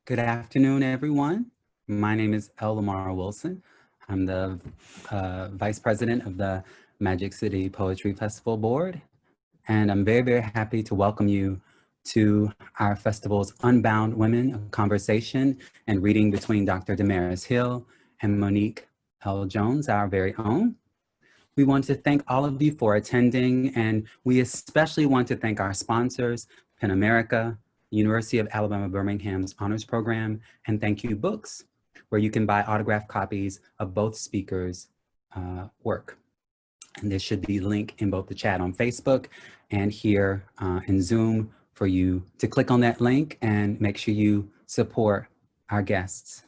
Good afternoon, everyone. My name is L. Lamar Wilson. I'm the Vice President of the Magic City Poetry Festival Board, and I'm very, very happy to welcome you to our festival's Unbound Women, a conversation and reading between Dr. DaMaris Hill and Monique Jones, our very own. We want to thank all of you for attending, and we especially want to thank our sponsors, PEN America, University of Alabama Birmingham's Honors Program, and Thank You Books, where you can buy autographed copies of both speakers' work. And there should be a link in both the chat on Facebook and here in Zoom for you to click on that link and make sure you support our guests.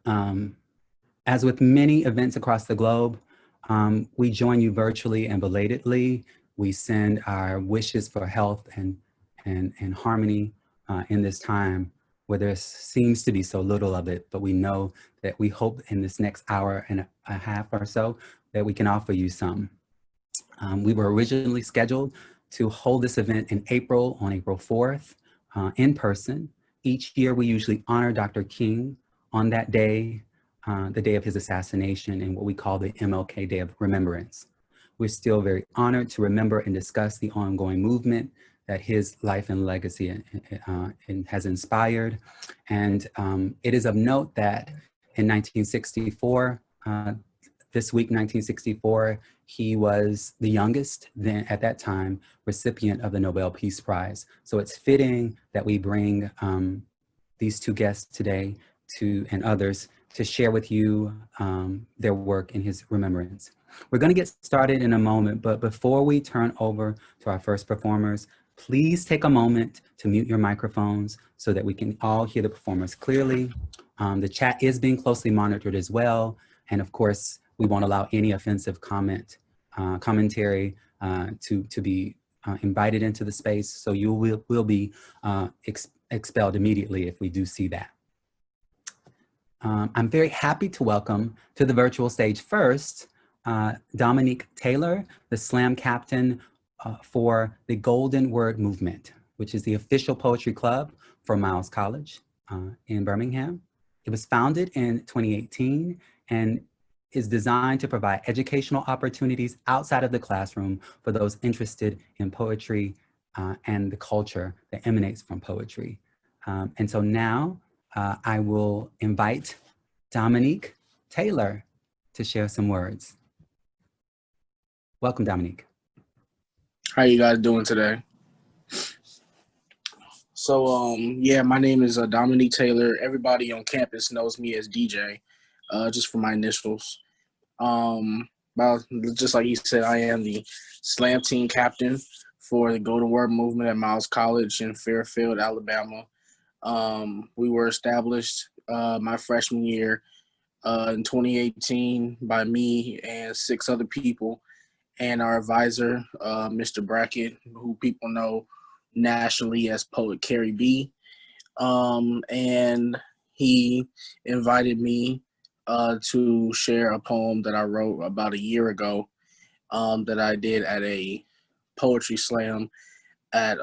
As with many events across the globe, we join you virtually and belatedly. We send our wishes for health and harmony in this time where there seems to be so little of it, but we know that we hope in this next hour and a half or so that we can offer you some. We were originally scheduled to hold this event in April, on April 4th, in person. Each year we usually honor Dr. King on that day, the day of his assassination, and what we call the MLK Day of Remembrance. We're still very honored to remember and discuss the ongoing movement that his life and legacy has inspired. And it is of note that in 1964, this week, 1964, he was the youngest then at that time recipient of the Nobel Peace Prize. So it's fitting that we bring these two guests today and others to share with you their work in his remembrance. We're going to get started in a moment, but before we turn over to our first performers, please take a moment to mute your microphones so that we can all hear the performers clearly. The chat is being closely monitored as well. And of course, we won't allow any offensive commentary to be invited into the space. So you will be expelled immediately if we do see that. I'm very happy to welcome to the virtual stage first, Dominique Taylor, the slam captain for the Golden Word Movement, which is the official poetry club for Miles College in Birmingham. It was founded in 2018 and is designed to provide educational opportunities outside of the classroom for those interested in poetry and the culture that emanates from poetry. And so now I will invite Dominique Taylor to share some words. Welcome, Dominique. How you guys doing today? So, yeah, my name is Dominique Taylor. Everybody on campus knows me as DJ, just for my initials. Well, just like he said, I am the slam team captain for the Golden Word Movement at Miles College in Fairfield, Alabama. We were established my freshman year in 2018 by me and 6 other people, and our advisor, Mr. Brackett, who people know nationally as Poet Carrie B. And he invited me to share a poem that I wrote about a year ago that I did at a poetry slam at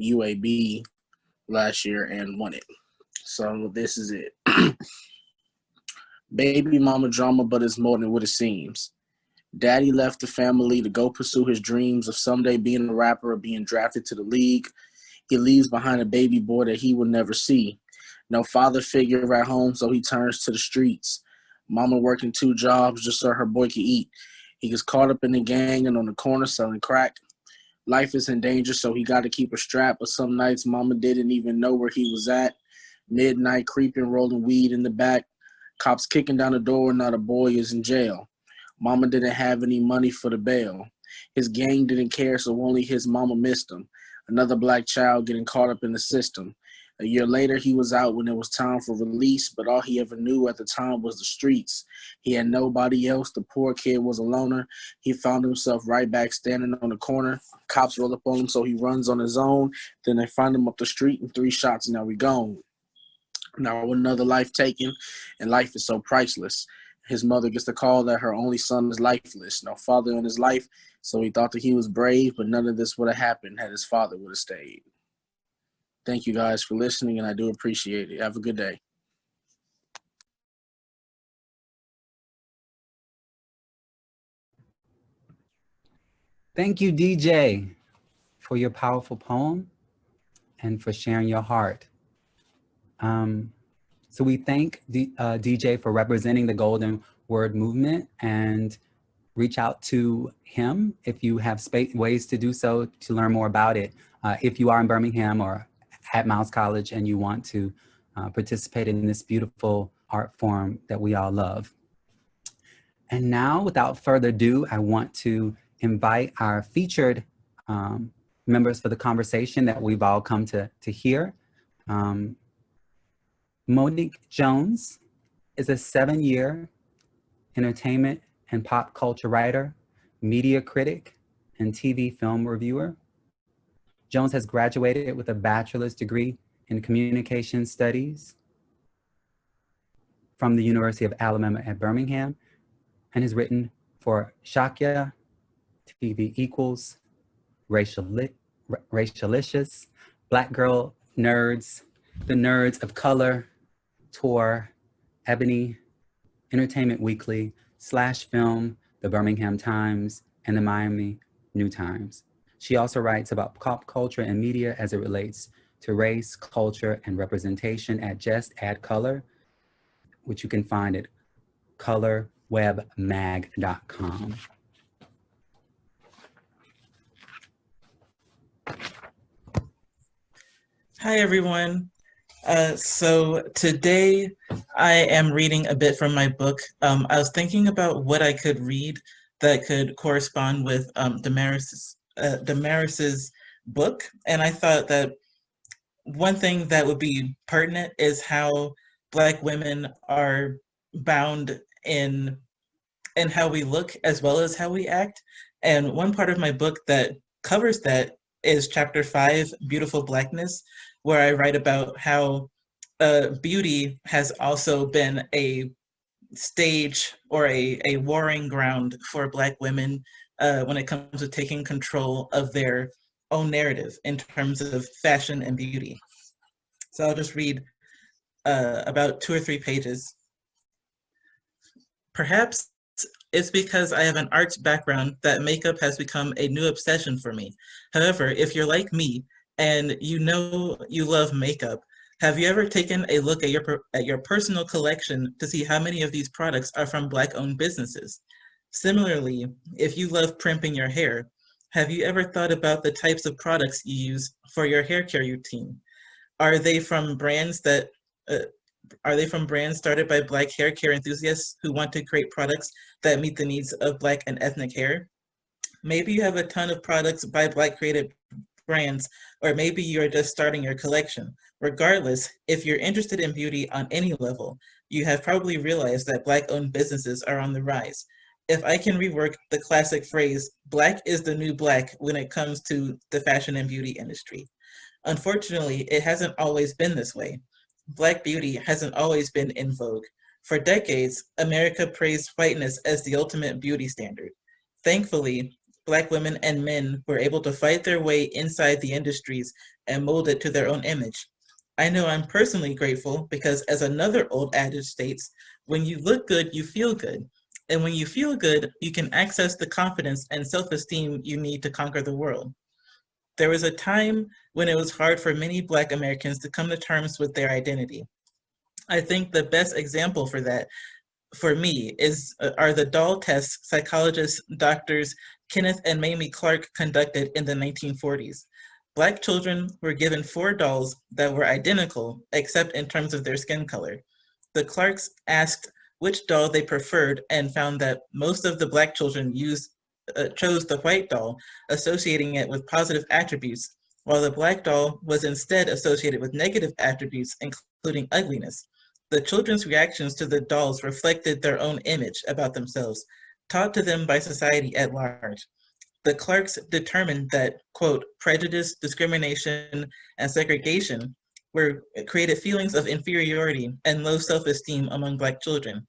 UAB last year and won it. So this is it. Baby mama drama, but it's more than what it seems. Daddy left the family to go pursue his dreams of someday being a rapper or being drafted to the league. He leaves behind a baby boy that he will never see. No father figure at home, so he turns to the streets. Mama working 2 jobs just so her boy can eat. He gets caught up in the gang and on the corner selling crack. Life is in danger, so he got to keep a strap, but some nights mama didn't even know where he was at. Midnight creeping, rolling weed in the back. Cops kicking down the door, now the boy is in jail. Mama didn't have any money for the bail. His gang didn't care, so only his mama missed him. Another black child getting caught up in the system. A year later, he was out when it was time for release, but all he ever knew at the time was the streets. He had nobody else. The poor kid was a loner. He found himself right back standing on the corner. Cops roll up on him, so he runs on his own. Then they find him up the street and 3 shots, and now he gone. Now another life taken, and life is so priceless. His mother gets the call that her only son is lifeless. No father in his life, so he thought that he was brave, but none of this would have happened had his father would have stayed. Thank you guys for listening, and I do appreciate it. Have a good day. Thank you, DJ, for your powerful poem and for sharing your heart. So we thank DJ for representing the Golden Word Movement, and reach out to him if you have ways to do so to learn more about it. If you are in Birmingham or at Miles College and you want to participate in this beautiful art form that we all love. And now, without further ado, I want to invite our featured members for the conversation that we've all come to hear. Monique Jones is a 7-year entertainment and pop culture writer, media critic, and TV film reviewer. Jones has graduated with a bachelor's degree in communication studies from the University of Alabama at Birmingham, and has written for ShockYa, TV Equals, Racialicious, Black Girl Nerds, The Nerds of Color, Tour, Ebony, Entertainment Weekly, SlashFilm, the Birmingham Times, and the Miami New Times. She also writes about pop culture and media as it relates to race, culture, and representation at Just Add Color, which you can find at colorwebmag.com. Hi, everyone. So today I am reading a bit from my book. I was thinking about what I could read that could correspond with DaMaris's book. And I thought that one thing that would be pertinent is how Black women are bound in how we look as well as how we act. And one part of my book that covers that is chapter 5, Beautiful Blackness, where I write about how beauty has also been a stage or a warring ground for Black women when it comes to taking control of their own narrative in terms of fashion and beauty. So I'll just read about 2 or 3 pages. Perhaps it's because I have an arts background that makeup has become a new obsession for me. However, if you're like me and you know you love makeup, have you ever taken a look at your personal collection to see how many of these products are from Black-owned businesses? Similarly, if you love primping your hair, have you ever thought about the types of products you use for your hair care routine? Are they from brands started by Black hair care enthusiasts who want to create products that meet the needs of Black and ethnic hair? Maybe you have a ton of products by Black creative brands, or maybe you're just starting your collection. Regardless, if you're interested in beauty on any level, you have probably realized that Black-owned businesses are on the rise. If I can rework the classic phrase, Black is the new Black when it comes to the fashion and beauty industry. Unfortunately, it hasn't always been this way. Black beauty hasn't always been in vogue. For decades, America praised whiteness as the ultimate beauty standard. Thankfully, Black women and men were able to fight their way inside the industries and mold it to their own image. I know I'm personally grateful because, as another old adage states, when you look good, you feel good. And when you feel good, you can access the confidence and self-esteem you need to conquer the world. There was a time when it was hard for many Black Americans to come to terms with their identity. I think the best example for that, for me, are the doll tests psychologists, doctors Kenneth and Mamie Clark conducted in the 1940s. Black children were given 4 dolls that were identical, except in terms of their skin color. The Clarks asked which doll they preferred and found that most of the Black children chose the white doll, associating it with positive attributes, while the Black doll was instead associated with negative attributes, including ugliness. The children's reactions to the dolls reflected their own image about themselves, taught to them by society at large. The Clarks determined that, quote, prejudice, discrimination, and segregation created feelings of inferiority and low self-esteem among Black children.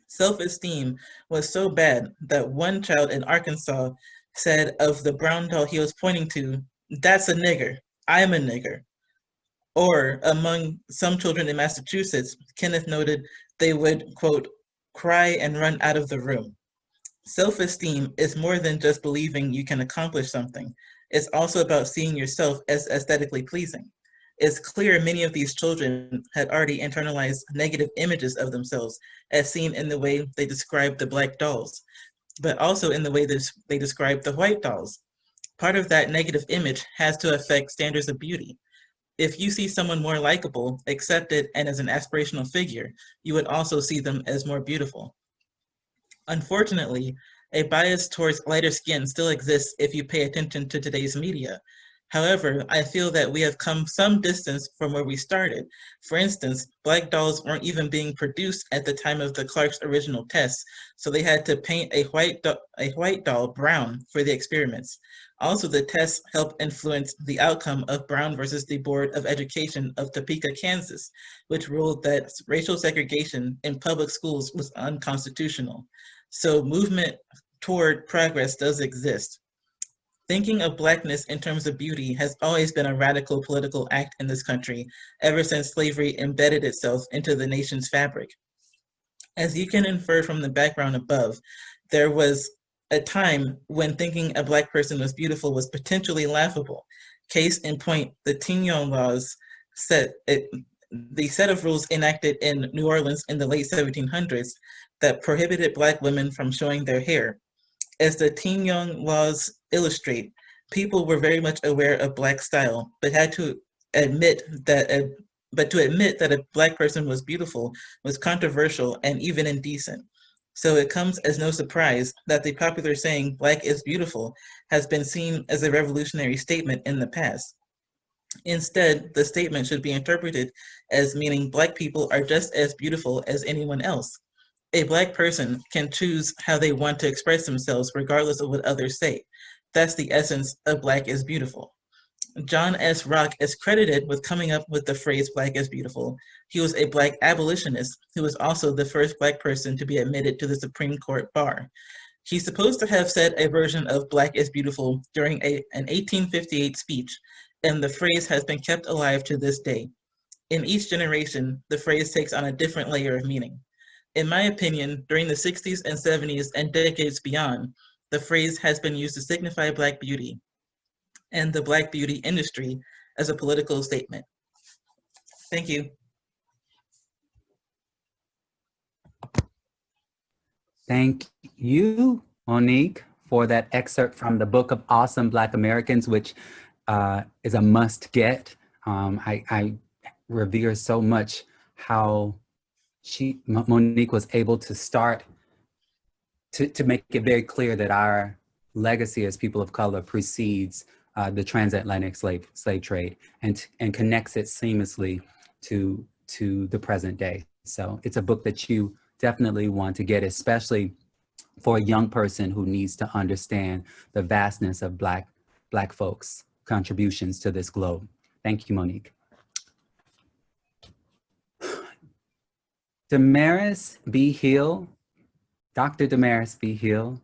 Self-esteem was so bad that one child in Arkansas said of the brown doll he was pointing to, "That's a nigger. I'm a nigger." Or among some children in Massachusetts, Kenneth noted they would, quote, cry and run out of the room. Self-esteem is more than just believing you can accomplish something. It's also about seeing yourself as aesthetically pleasing. It's clear many of these children had already internalized negative images of themselves, as seen in the way they describe the Black dolls, but also in the way they describe the white dolls. Part of that negative image has to affect standards of beauty. If you see someone more likable, accepted, and as an aspirational figure, you would also see them as more beautiful. Unfortunately, a bias towards lighter skin still exists if you pay attention to today's media. However, I feel that we have come some distance from where we started. For instance, Black dolls weren't even being produced at the time of the Clark's original tests, so they had to paint a white doll brown for the experiments. Also, the tests helped influence the outcome of Brown versus the Board of Education of Topeka, Kansas, which ruled that racial segregation in public schools was unconstitutional. So movement toward progress does exist. Thinking of Blackness in terms of beauty has always been a radical political act in this country, ever since slavery embedded itself into the nation's fabric. As you can infer from the background above, there was a time when thinking a Black person was beautiful was potentially laughable. Case in point, the Tignon laws the set of rules enacted in New Orleans in the late 1700s that prohibited Black women from showing their hair. As the Tignon laws illustrate, people were very much aware of Black style, but had to admit that a Black person was beautiful was controversial and even indecent. So it comes as no surprise that the popular saying, Black is beautiful, has been seen as a revolutionary statement in the past. Instead, the statement should be interpreted as meaning Black people are just as beautiful as anyone else. A Black person can choose how they want to express themselves regardless of what others say. That's the essence of Black is beautiful. John S. Rock is credited with coming up with the phrase Black is beautiful. He was a Black abolitionist who was also the first Black person to be admitted to the Supreme Court bar. He's supposed to have said a version of Black is beautiful during an 1858 speech, and the phrase has been kept alive to this day. In each generation, the phrase takes on a different layer of meaning. In my opinion, during the 60s and 70s and decades beyond, the phrase has been used to signify Black beauty and the Black beauty industry as a political statement. Thank you. Thank you, Monique, for that excerpt from the Book of Awesome Black Americans, which is a must get. I revere so much how Monique was able to start to make it very clear that our legacy as people of color precedes the transatlantic slave trade and connects it seamlessly to the present day. So it's a book that you definitely want to get, especially for a young person who needs to understand the vastness of Black folks' contributions to this globe. Thank you, Monique. DaMaris B. Hill, Dr. DaMaris B. Hill,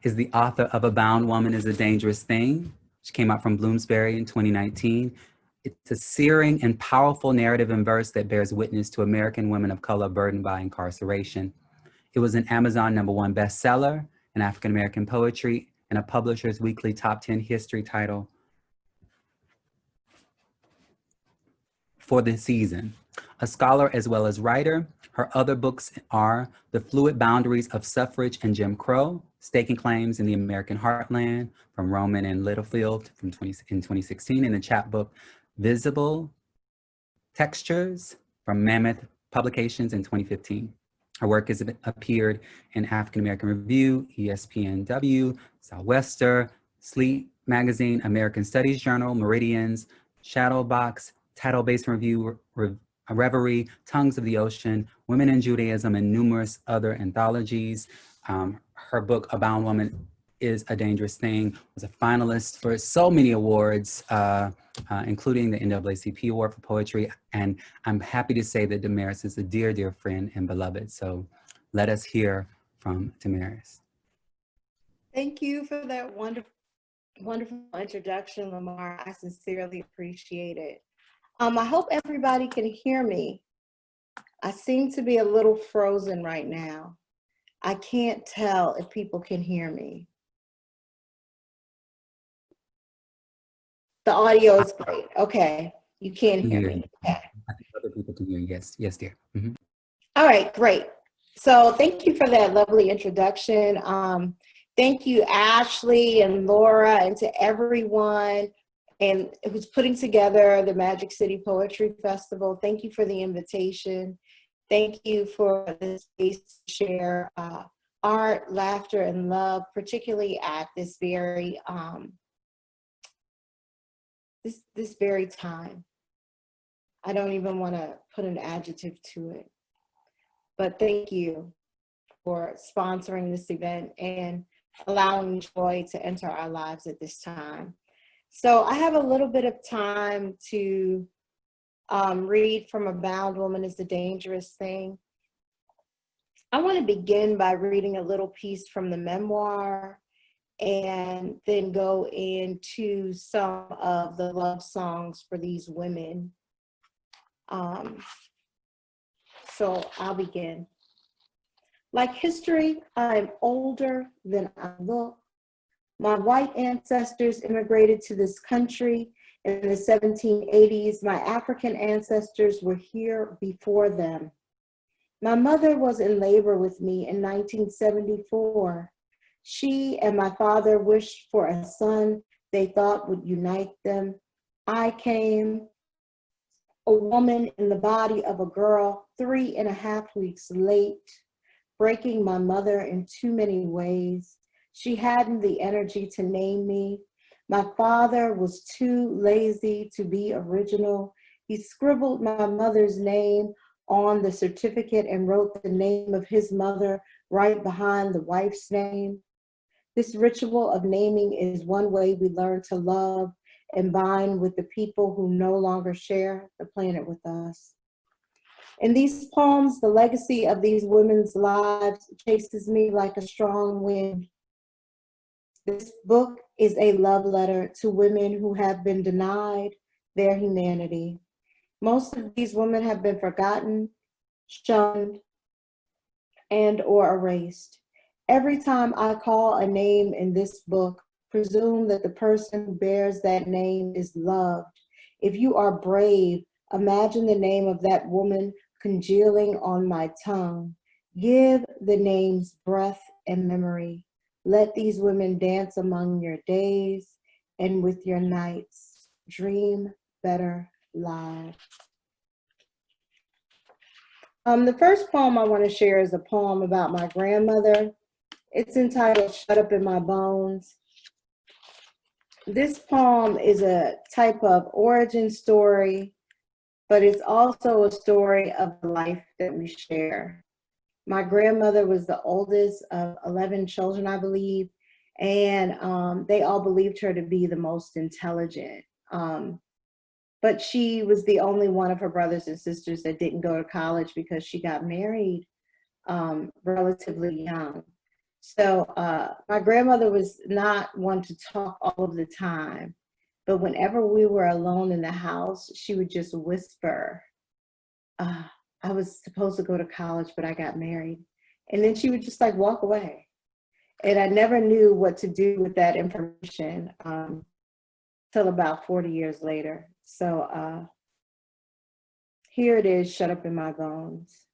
is the author of A Bound Woman is a Dangerous Thing, which came out from Bloomsbury in 2019. It's a searing and powerful narrative in verse that bears witness to American women of color burdened by incarceration. It was an Amazon #1 bestseller in African-American poetry and a Publisher's Weekly Top 10 history title for the season. A scholar as well as writer, her other books are The Fluid Boundaries of Suffrage and Jim Crow, Staking Claims in the American Heartland from Rowman and Littlefield in 2016, and the chapbook Visible Textures from Mammoth Publications in 2015. Her work has appeared in African American Review, ESPNW, Southwestern, Sleep Magazine, American Studies Journal, Meridians, Shadowbox, Title Basin Review, Reverie, Tongues of the Ocean, Women in Judaism, and numerous other anthologies. Her book, A Bound Woman is a Dangerous Thing, was a finalist for so many awards, including the NAACP Award for Poetry. And I'm happy to say that DaMaris is a dear, dear friend and beloved. So let us hear from DaMaris. Thank you for that wonderful introduction, Lamar. I sincerely appreciate it. I hope everybody can hear me. I seem to be a little frozen right now. I can't tell if people can hear me. The audio is great. Okay, you can hear me. Okay. I think other people can hear you. Yes, yes, dear. Mhm. All right, great. So thank you for that lovely introduction. Thank you, Ashley and Laura, and to everyone and who's putting together the Magic City Poetry Festival. Thank you for the invitation. Thank you for the space to share art, laughter, and love, particularly at this very this very time. I don't even want to put an adjective to it, but thank you for sponsoring this event and allowing joy to enter our lives at this time. So I have a little bit of time to read from A Bound Woman is a Dangerous Thing. I want to begin by reading a little piece from the memoir and then go into some of the love songs for these women. So I'll begin. Like history, I'm older than I look. My white ancestors immigrated to this country in the 1780s. My African ancestors were here before them. My mother was in labor with me in 1974. She and my father wished for a son they thought would unite them. I came, a woman in the body of a girl, 3.5 weeks late, breaking my mother in too many ways. She hadn't the energy to name me. My father was too lazy to be original. He scribbled my mother's name on the certificate and wrote the name of his mother right behind the wife's name. This ritual of naming is one way we learn to love and bind with the people who no longer share the planet with us. In these poems, the legacy of these women's lives chases me like a strong wind. This book is a love letter to women who have been denied their humanity. Most of these women have been forgotten, shunned, and or erased. Every time I call a name in this book, presume that the person who bears that name is loved. If you are brave, imagine the name of that woman congealing on my tongue. Give the names breath and memory. Let these women dance among your days and with your nights. Dream better lives. The first poem I want to share is a poem about my grandmother. It's entitled Shut Up in My Bones. This poem is a type of origin story, but it's also a story of the life that we share. My grandmother was the oldest of 11 children, I believe, and they all believed her to be the most intelligent. But she was the only one of her brothers and sisters that didn't go to college because she got married relatively young. So my grandmother was not one to talk all of the time, but whenever we were alone in the house, she would just whisper, I was supposed to go to college, but I got married. And then she would just like walk away. And I never knew what to do with that information till about 40 years later. So here it is, Shut Up in My Bones.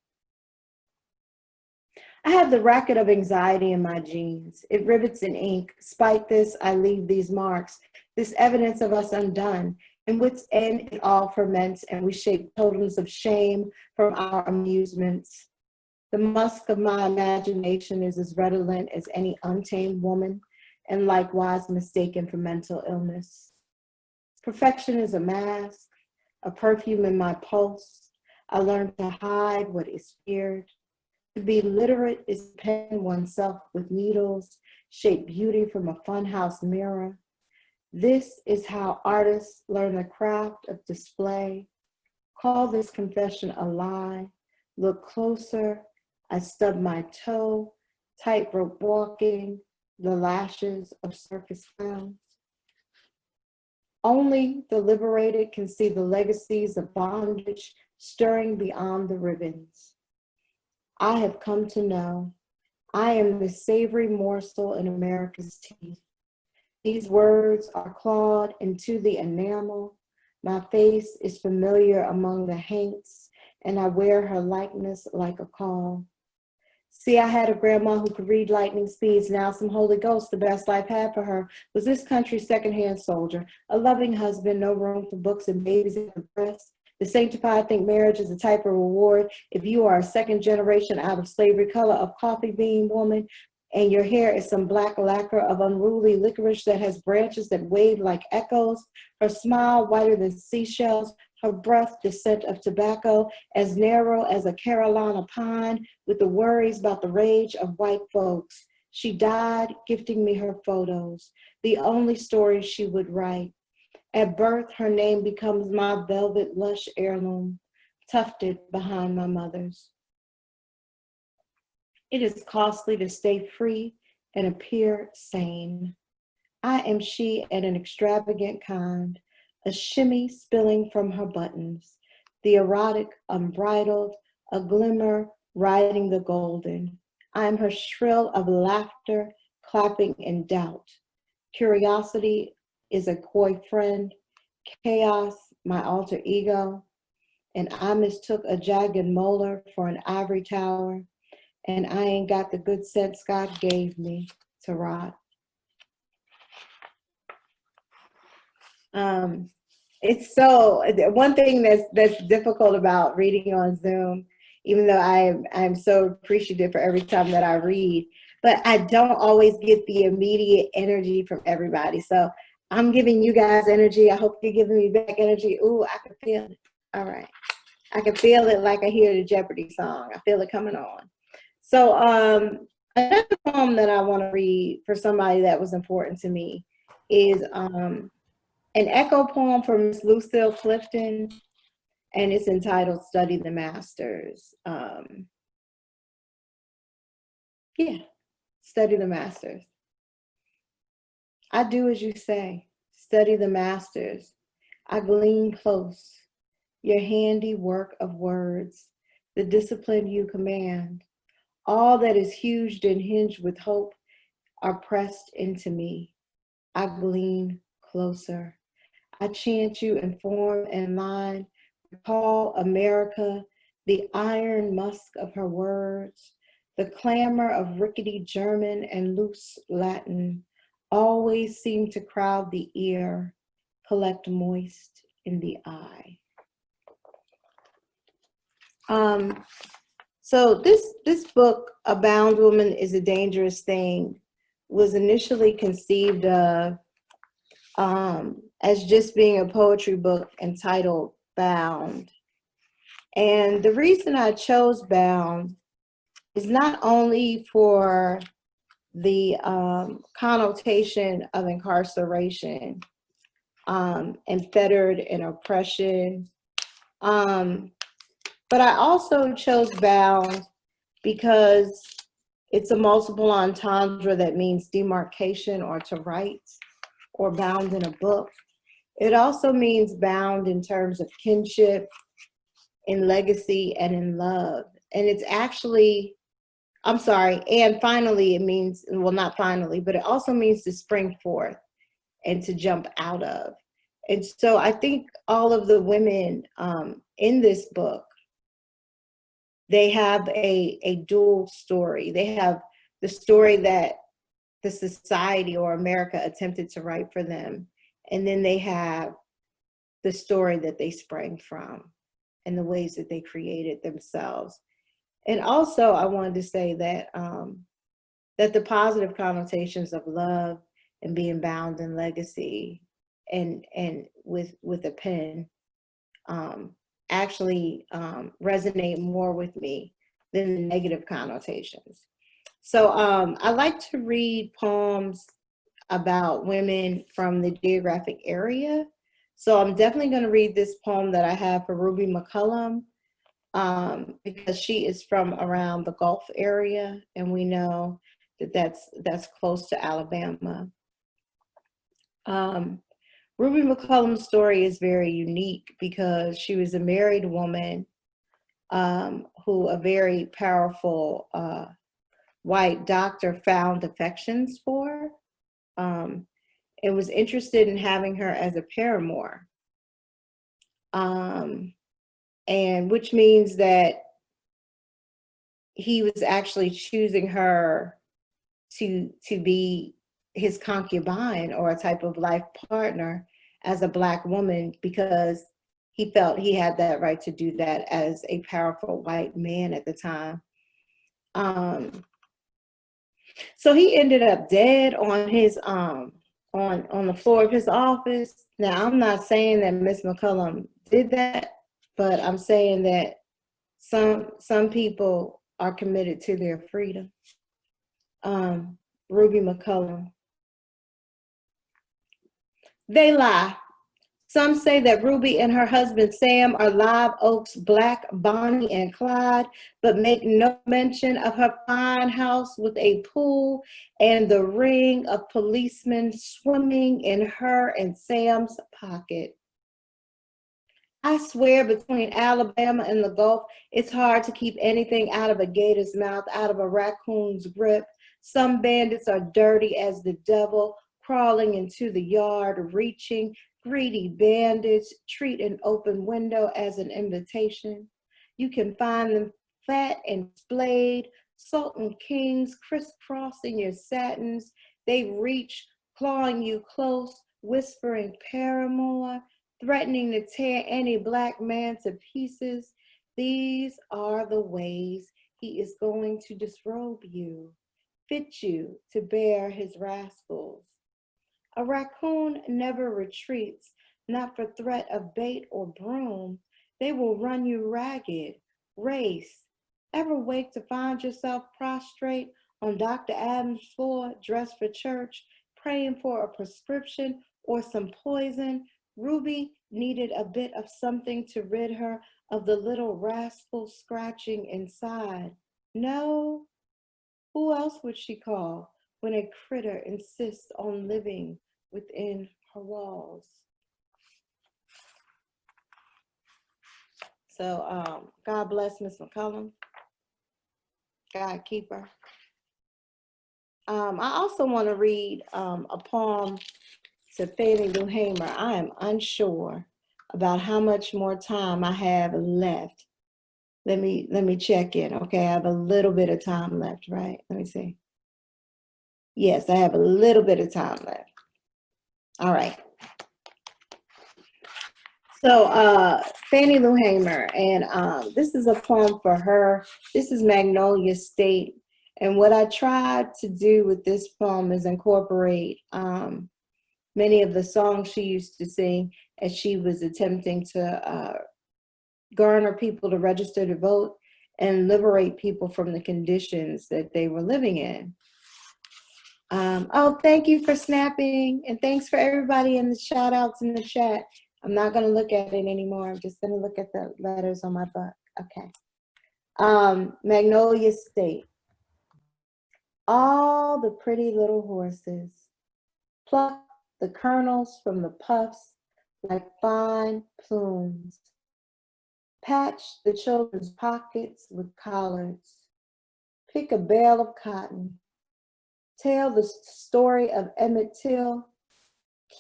I have the racket of anxiety in my genes. It rivets in ink. Spite this, I leave these marks, this evidence of us undone, in which end it all ferments, and we shape totems of shame from our amusements. The musk of my imagination is as redolent as any untamed woman, and likewise mistaken for mental illness. Perfection is a mask, a perfume in my pulse. I learn to hide what is feared. To be literate is to pen oneself with needles, shape beauty from a funhouse mirror. This is how artists learn the craft of display. Call this confession a lie. Look closer. I stub my toe, tightrope walking, the lashes of circus clowns. Only the liberated can see the legacies of bondage stirring beyond the ribbons. I have come to know I am the savory morsel in America's teeth. These words are clawed into the enamel. My face is familiar among the haints, and I wear her likeness like a call. See, I had a grandma who could read lightning speeds. Now some Holy Ghost, the best life had for her was this country's secondhand soldier, a loving husband, no room for books and babies at the breast. The sanctified think marriage is a type of reward. If you are a second generation out of slavery color of coffee bean woman, and your hair is some black lacquer of unruly licorice that has branches that wave like echoes, her smile whiter than seashells, her breath the scent of tobacco, as narrow as a Carolina pine, with the worries about the rage of white folks. She died gifting me her photos, the only stories she would write. At birth, her name becomes my velvet lush heirloom, tufted behind my mother's. It is costly to stay free and appear sane. I am she at an extravagant kind, a shimmy spilling from her buttons, the erotic unbridled, a glimmer riding the golden. I am her shrill of laughter, clapping in doubt. Curiosity is a coy friend, chaos, my alter ego, and I mistook a jagged molar for an ivory tower, and I ain't got the good sense God gave me to rot. It's so, one thing that's difficult about reading on Zoom, even though I'm so appreciative for every time that I read, but I don't always get the immediate energy from everybody. So I'm giving you guys energy. I hope you're giving me back energy. Ooh, I can feel it. All right. I can feel it like I hear the Jeopardy song. I feel it coming on. So another poem that I want to read for somebody that was important to me is an echo poem from Miss Lucille Clifton, and it's entitled Study the Masters. Study the Masters. I do as you say, study the masters. I glean close, your handiwork of words, the discipline you command. All that is huged and hinged with hope are pressed into me. I glean closer. I chant you in form and line. Call America, the iron musk of her words, the clamor of rickety German and loose Latin always seem to crowd the ear, collect moist in the eye. So this book, A Bound Woman is a Dangerous Thing, was initially conceived of as just being a poetry book entitled Bound. And the reason I chose Bound is not only for the connotation of incarceration and fettered and oppression, but I also chose Bound because it's a multiple entendre that means demarcation or to write, or bound in a book. It also means bound in terms of kinship, in legacy, and in love. And it's actually, I'm sorry, and finally it means, well, not finally, but it also means to spring forth and to jump out of. And so I think all of the women in this book, they have a dual story. They have the story that the society or America attempted to write for them. And then they have the story that they sprang from and the ways that they created themselves. And also I wanted to say that, that the positive connotations of love and being bound in legacy and with a pen actually resonate more with me than the negative connotations. So I like to read poems about women from the geographic area. So I'm definitely going to read this poem that I have for Ruby McCullum because she is from around the Gulf area, and we know that that's close to Alabama. Ruby McCullum's story is very unique because she was a married woman who a very powerful white doctor found affections for and was interested in having her as a paramour. And which means that he was actually choosing her to be his concubine or a type of life partner as a Black woman, because he felt he had that right to do that as a powerful white man at the time. So he ended up dead on his on the floor of his office. Now, I'm not saying that Miss McCullum did that, but I'm saying that some people are committed to their freedom. Ruby McCullum. They lie. Some say that Ruby and her husband Sam are Live Oak's Black Bonnie and Clyde, but make no mention of her fine house with a pool and the ring of policemen swimming in her and Sam's pocket. I swear, between Alabama and the Gulf, it's hard to keep anything out of a gator's mouth, out of a raccoon's grip. Some bandits are dirty as the devil, crawling into the yard, reaching. Greedy bandits treat an open window as an invitation. You can find them fat and splayed, sultan kings crisscrossing your satins. They reach, clawing you close, whispering paramour, threatening to tear any Black man to pieces. These are the ways he is going to disrobe you, fit you to bear his rascals. A raccoon never retreats, not for threat of bait or broom. They will run you ragged, race. Ever wake to find yourself prostrate on Dr. Adams' floor, dressed for church, praying for a prescription or some poison? Ruby needed a bit of something to rid her of the little rascal scratching inside. No, who else would she call when a critter insists on living within her walls? So God bless Miss McCullum. God keep her. I also want to read a poem to Fannie Lou Hamer. I am unsure about how much more time I have left. Let me check in. Okay, I have a little bit of time left, right? Let me see. Yes, I have a little bit of time left. All right. So Fannie Lou Hamer, and this is a poem for her. This is Magnolia State. And what I tried to do with this poem is incorporate many of the songs she used to sing as she was attempting to garner people to register to vote and liberate people from the conditions that they were living in. Oh, thank you for snapping, and thanks for everybody in the shout outs in the chat. I'm not going to look at it anymore. I'm just going to look at the letters on my book. Okay. Magnolia State. All the pretty little horses pluck the kernels from the puffs like fine plumes. Patch the children's pockets with collards. Pick a bale of cotton. Tell the story of Emmett Till.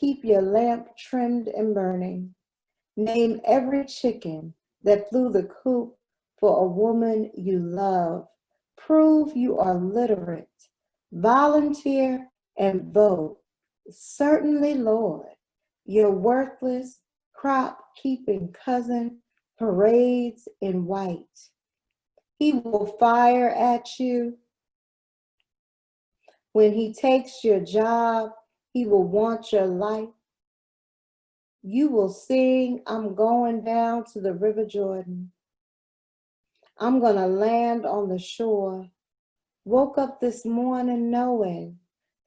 Keep your lamp trimmed and burning. Name every chicken that flew the coop for a woman you love. Prove you are literate. Volunteer and vote. Certainly, Lord, your worthless crop-keeping cousin parades in white. He will fire at you. When he takes your job, he will want your life. You will sing, I'm going down to the River Jordan. I'm gonna land on the shore. Woke up this morning knowing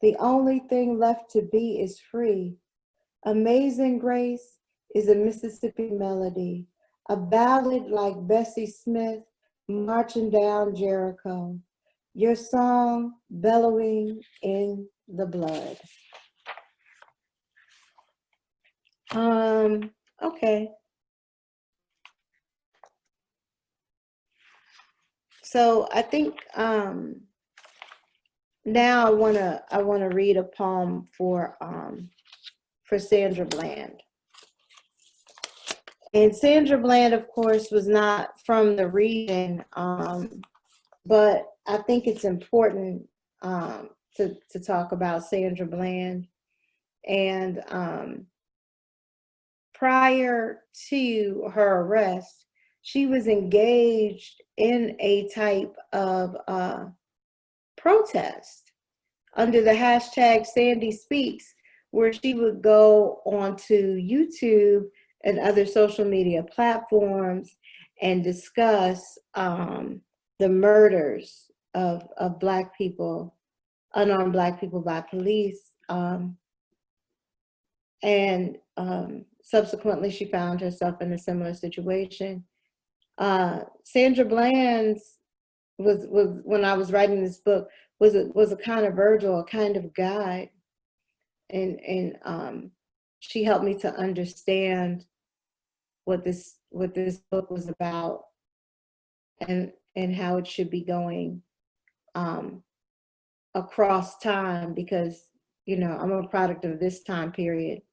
the only thing left to be is free. Amazing Grace is a Mississippi melody, a ballad like Bessie Smith marching down Jericho. Your song bellowing in the blood. Okay. So I think now I wanna read a poem for Sandra Bland. And Sandra Bland, of course, was not from the region, but I think it's important to talk about Sandra Bland. And prior to her arrest, she was engaged in a type of protest under the hashtag Sandy Speaks, where she would go onto YouTube and other social media platforms and discuss the murders of Black people, unarmed Black people by police. And subsequently, she found herself in a similar situation. Sandra Bland's was when I was writing this book was a kind of Virgil, a kind of guide, and she helped me to understand what this book was about and how it should be going across time, because you know I'm a product of this time period,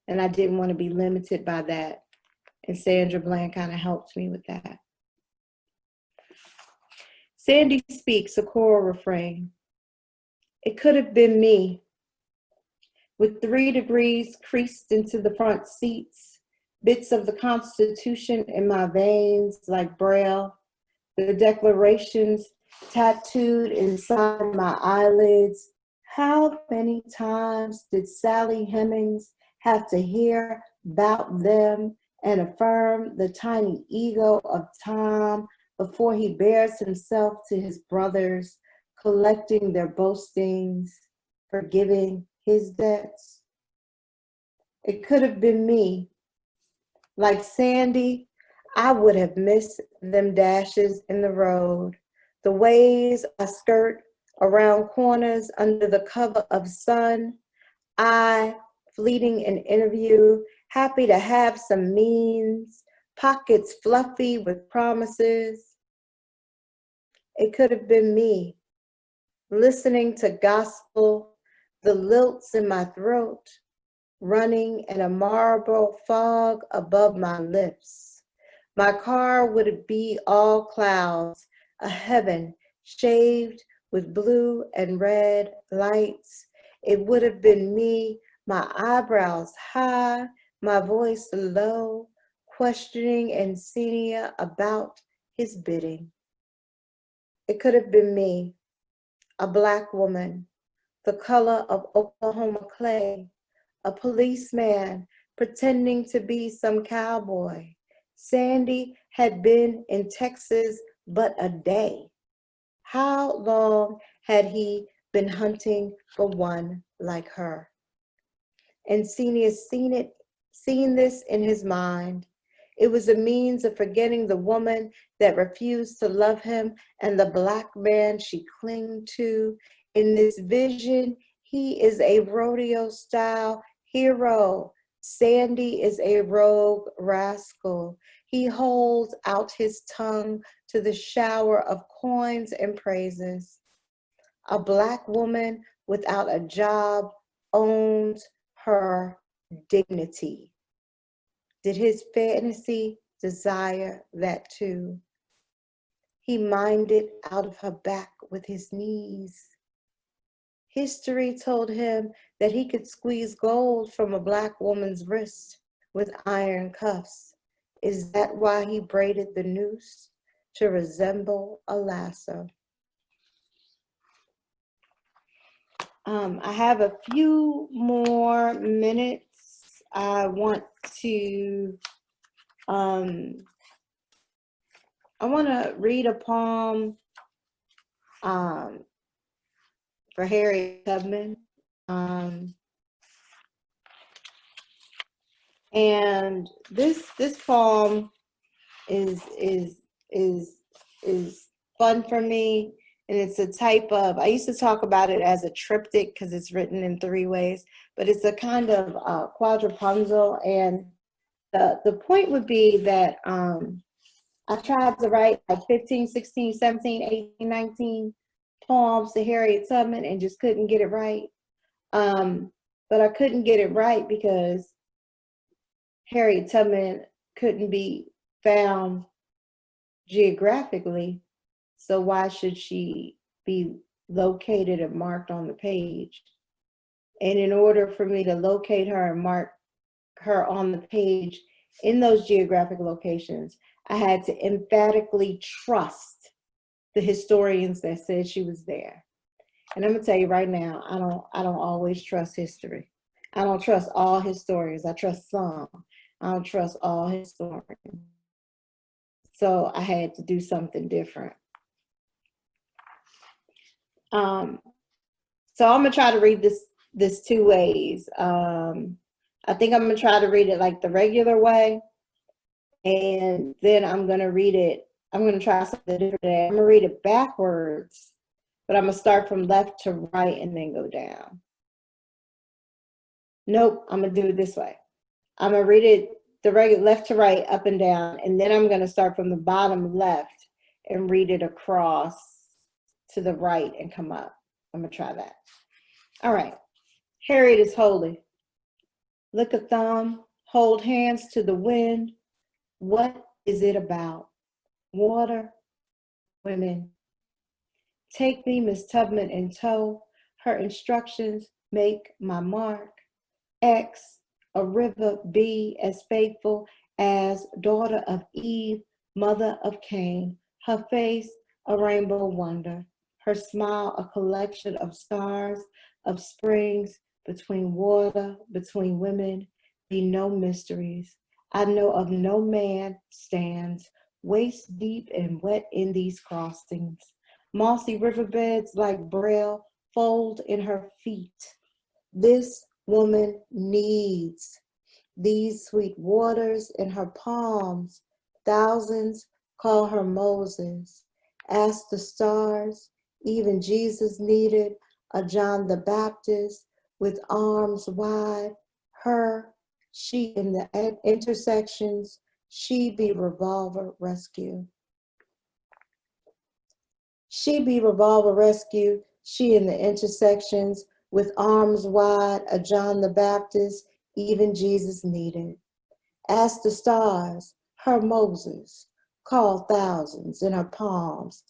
and I didn't want to be limited by that. And Sandra Bland kind of helped me with that. Sandy Speaks, a choral refrain. It could have been me, with 3 degrees creased into the front seats, bits of the Constitution in my veins like Braille, the declarations tattooed inside my eyelids. How many times did Sally Hemings have to hear about them and affirm the tiny ego of time before he bears himself to his brothers, collecting their boastings, forgiving his debts? It could have been me. Like Sandy, I would have missed them dashes in the road, the ways I skirt around corners under the cover of sun. I, fleeting an interview, happy to have some means, pockets fluffy with promises. It could have been me, listening to gospel, the lilts in my throat, running in a marble fog above my lips. My car would be all clouds, a heaven shaved with blue and red lights. It would have been me, my eyebrows high, my voice low, questioning Encenia about his bidding. It could have been me, a Black woman, the color of Oklahoma clay, a policeman pretending to be some cowboy. Sandy had been in Texas but a day. How long had he been hunting for one like her? Encenia seen this in his mind. It was a means of forgetting the woman that refused to love him and the Black man she clung to. In this vision, he is a rodeo-style hero. Sandy is a rogue rascal. He holds out his tongue to the shower of coins and praises. A Black woman without a job owns her dignity. Did his fantasy desire that too? He minded out of her back with his knees. History told him that he could squeeze gold from a Black woman's wrist with iron cuffs. Is that why he braided the noose to resemble a lasso? I have a few more minutes. I want to read a poem for Harriet Tubman. And this poem is fun for me, and it's a type of, I used to talk about it as a triptych because it's written in 3 ways, but it's a kind of quadrupunzel, and The point would be that I tried to write like 15, 16, 17, 18, 19 poems to Harriet Tubman and just couldn't get it right. But I couldn't get it right because Harriet Tubman couldn't be found geographically. So why should she be located and marked on the page? And in order for me to locate her and mark her on the page in those geographic locations, I had to emphatically trust the historians that said she was there. And I'm gonna tell you right now, I don't always trust history. I don't trust all historians. I trust some. I don't trust all historians. So I had to do something different. So I'm gonna try to read this two ways. I think I'm gonna try to read it like the regular way, and then I'm gonna read it. I'm gonna try something different today. I'm gonna read it backwards, but I'm gonna start from left to right and then go down. Nope, I'm gonna do it this way. I'm gonna read it the regular left to right, up and down, and then I'm gonna start from the bottom left and read it across to the right and come up. I'm gonna try that. All right. Harriet is holy. Lick a thumb, hold hands to the wind. What is it about? Water, women. Take me, Miss Tubman, in tow. Her instructions make my mark. X, a river, be as faithful as daughter of Eve, mother of Cain. Her face, a rainbow wonder. Her smile, a collection of stars, of springs, between water, between women, be no mysteries. I know of no man stands, waist deep and wet in these crossings. Mossy riverbeds like braille fold in her feet. This woman needs these sweet waters in her palms. Thousands call her Moses. Ask the stars, even Jesus needed a John the Baptist with arms wide. Her, she in the intersections, she be revolver rescue. She be revolver rescue, she in the intersections with arms wide, a John the Baptist, even Jesus needed. Ask the stars, her Moses, call thousands in her palms.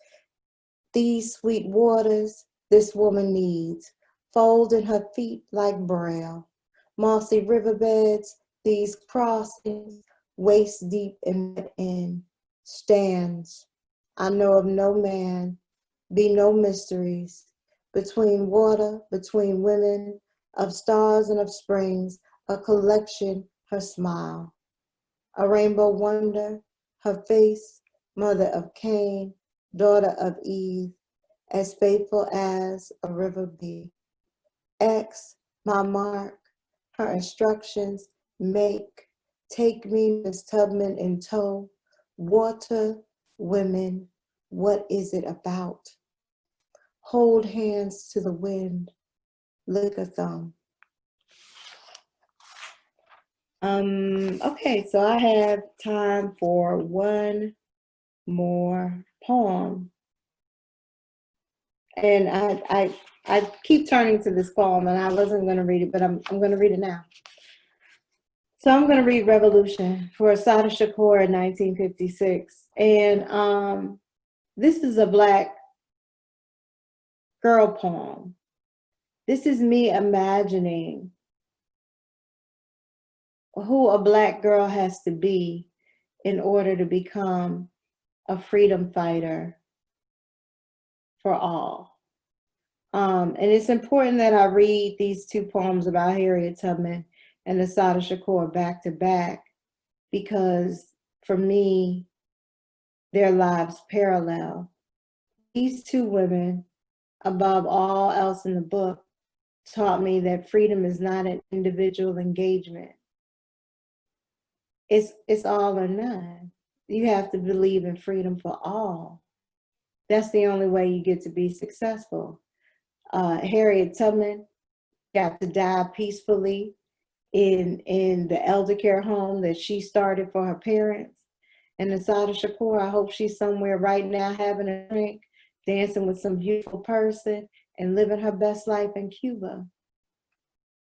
These sweet waters this woman needs, fold in her feet like braille. Mossy riverbeds, these crossings, waist deep and in, stands. I know of no man, be no mysteries. Between water, between women, of stars and of springs, a collection, her smile. A rainbow wonder, her face, mother of Cain, daughter of Eve, as faithful as a river be. X, my mark, her instructions make, take me, Miss Tubman, in tow. Water, women, what is it about? Hold hands to the wind, lick a thumb. Okay, so I have time for one more poem. And I keep turning to this poem, and I wasn't going to read it, but I'm going to read it now. So I'm going to read Revolution for Assata Shakur in 1956. And this is a Black girl poem. This is me imagining who a Black girl has to be in order to become a freedom fighter for all. And it's important that I read these two poems about Harriet Tubman and Assata Shakur back to back, because for me, their lives parallel. These two women, above all else in the book, taught me that freedom is not an individual engagement. It's all or none. You have to believe in freedom for all. That's the only way you get to be successful. Harriet Tubman got to die peacefully in the elder care home that she started for her parents. And Asada Shakur, I hope she's somewhere right now having a drink, dancing with some beautiful person, and living her best life in Cuba.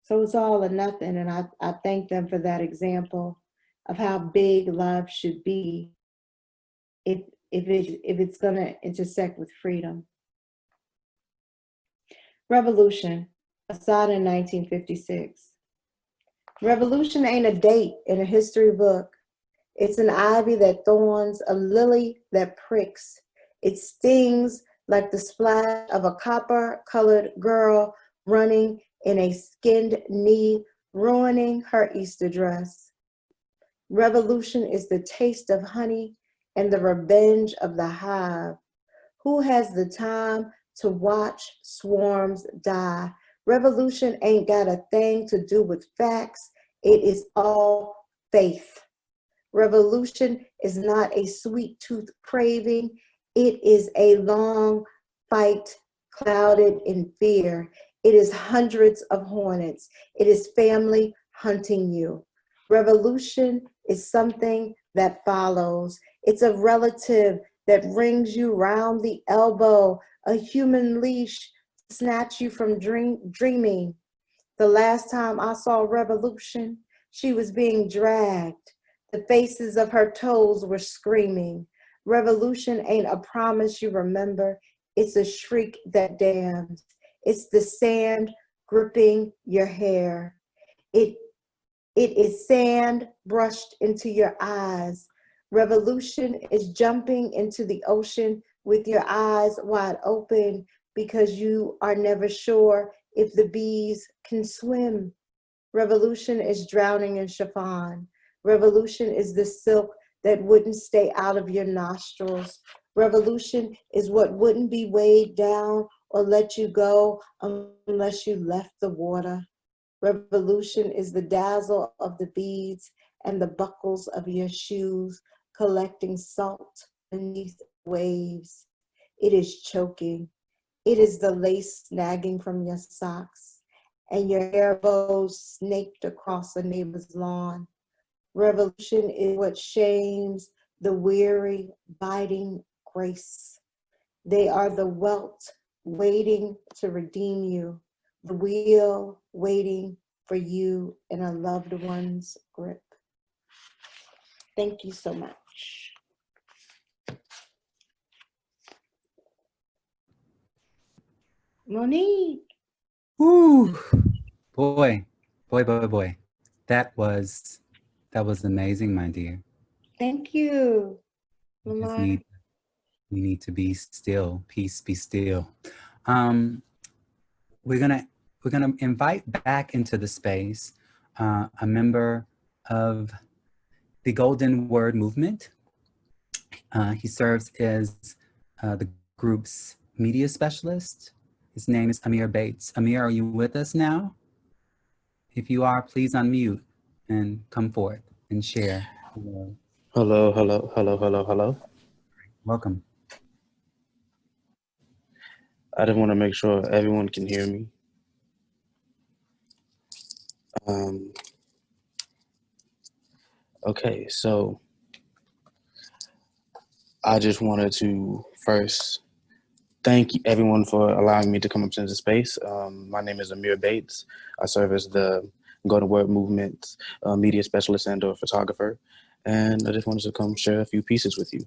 So it's all or nothing, and I thank them for that example of how big love should be if it's gonna intersect with freedom. Revolution, Assad in 1956. Revolution ain't a date in a history book. It's an ivy that thorns, a lily that pricks. It stings like the splash of a copper-colored girl running in a skinned knee, ruining her Easter dress. Revolution is the taste of honey and the revenge of the hive. Who has the time to watch swarms die? Revolution ain't got a thing to do with facts. It is all faith. Revolution is not a sweet tooth craving. It is a long fight clouded in fear. It is hundreds of hornets. It is family hunting you. Revolution is something that follows. It's a relative that rings you round the elbow, a human leash to snatch you from dreaming. The last time I saw Revolution, she was being dragged. The faces of her toes were screaming. Revolution ain't a promise you remember. It's a shriek that damns. It's the sand gripping your hair. It is sand brushed into your eyes. Revolution is jumping into the ocean with your eyes wide open because you are never sure if the bees can swim. Revolution is drowning in chiffon. Revolution is the silk that wouldn't stay out of your nostrils. Revolution is what wouldn't be weighed down or let you go unless you left the water. Revolution is the dazzle of the beads and the buckles of your shoes collecting salt beneath waves. It is choking. It is the lace snagging from your socks and your hair bows snaked across a neighbor's lawn. Revolution is what shames the weary, biting grace. They are the welt waiting to redeem you, the wheel waiting for you in a loved one's grip. Thank you so much. Monique. Woo! Boy. That was amazing, my dear. Thank you. We need to be still. Peace, be still. We're gonna invite back into the space a member of the Golden Word Movement. He serves as the group's media specialist. His name is Amir Bates. Amir, are you with us now? If you are, please unmute and come forth and share. Hello. Welcome. I just want to make sure everyone can hear me. Okay, so I just wanted to first thank everyone for allowing me to come up into the space. My name is Amir Bates. I serve as the Golden Word Movement media specialist and or photographer. And I just wanted to come share a few pieces with you.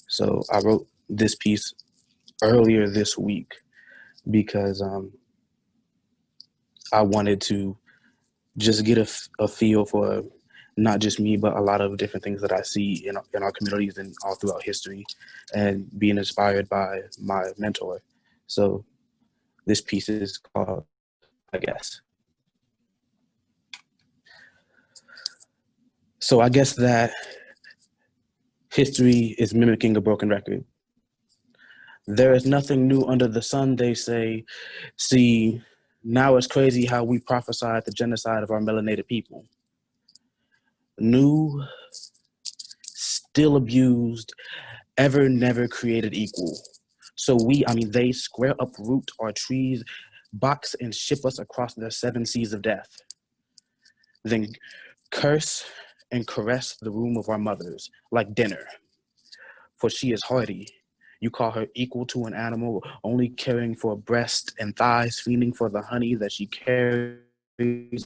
So I wrote this piece earlier this week because I wanted to just get a feel for not just me, but a lot of different things that I see in our communities and all throughout history, and being inspired by my mentor. So this piece is called, I guess. So I guess that history is mimicking a broken record. There is nothing new under the sun, they say. See, now it's crazy how we prophesied the genocide of our melanated people. New, still abused, ever never created equal. So they square uproot our trees, box and ship us across the 7 seas of death. then curse and caress the room of our mothers like dinner. For she is hardy. You call her equal to an animal, only caring for breast and thighs, feeding for the honey that she carries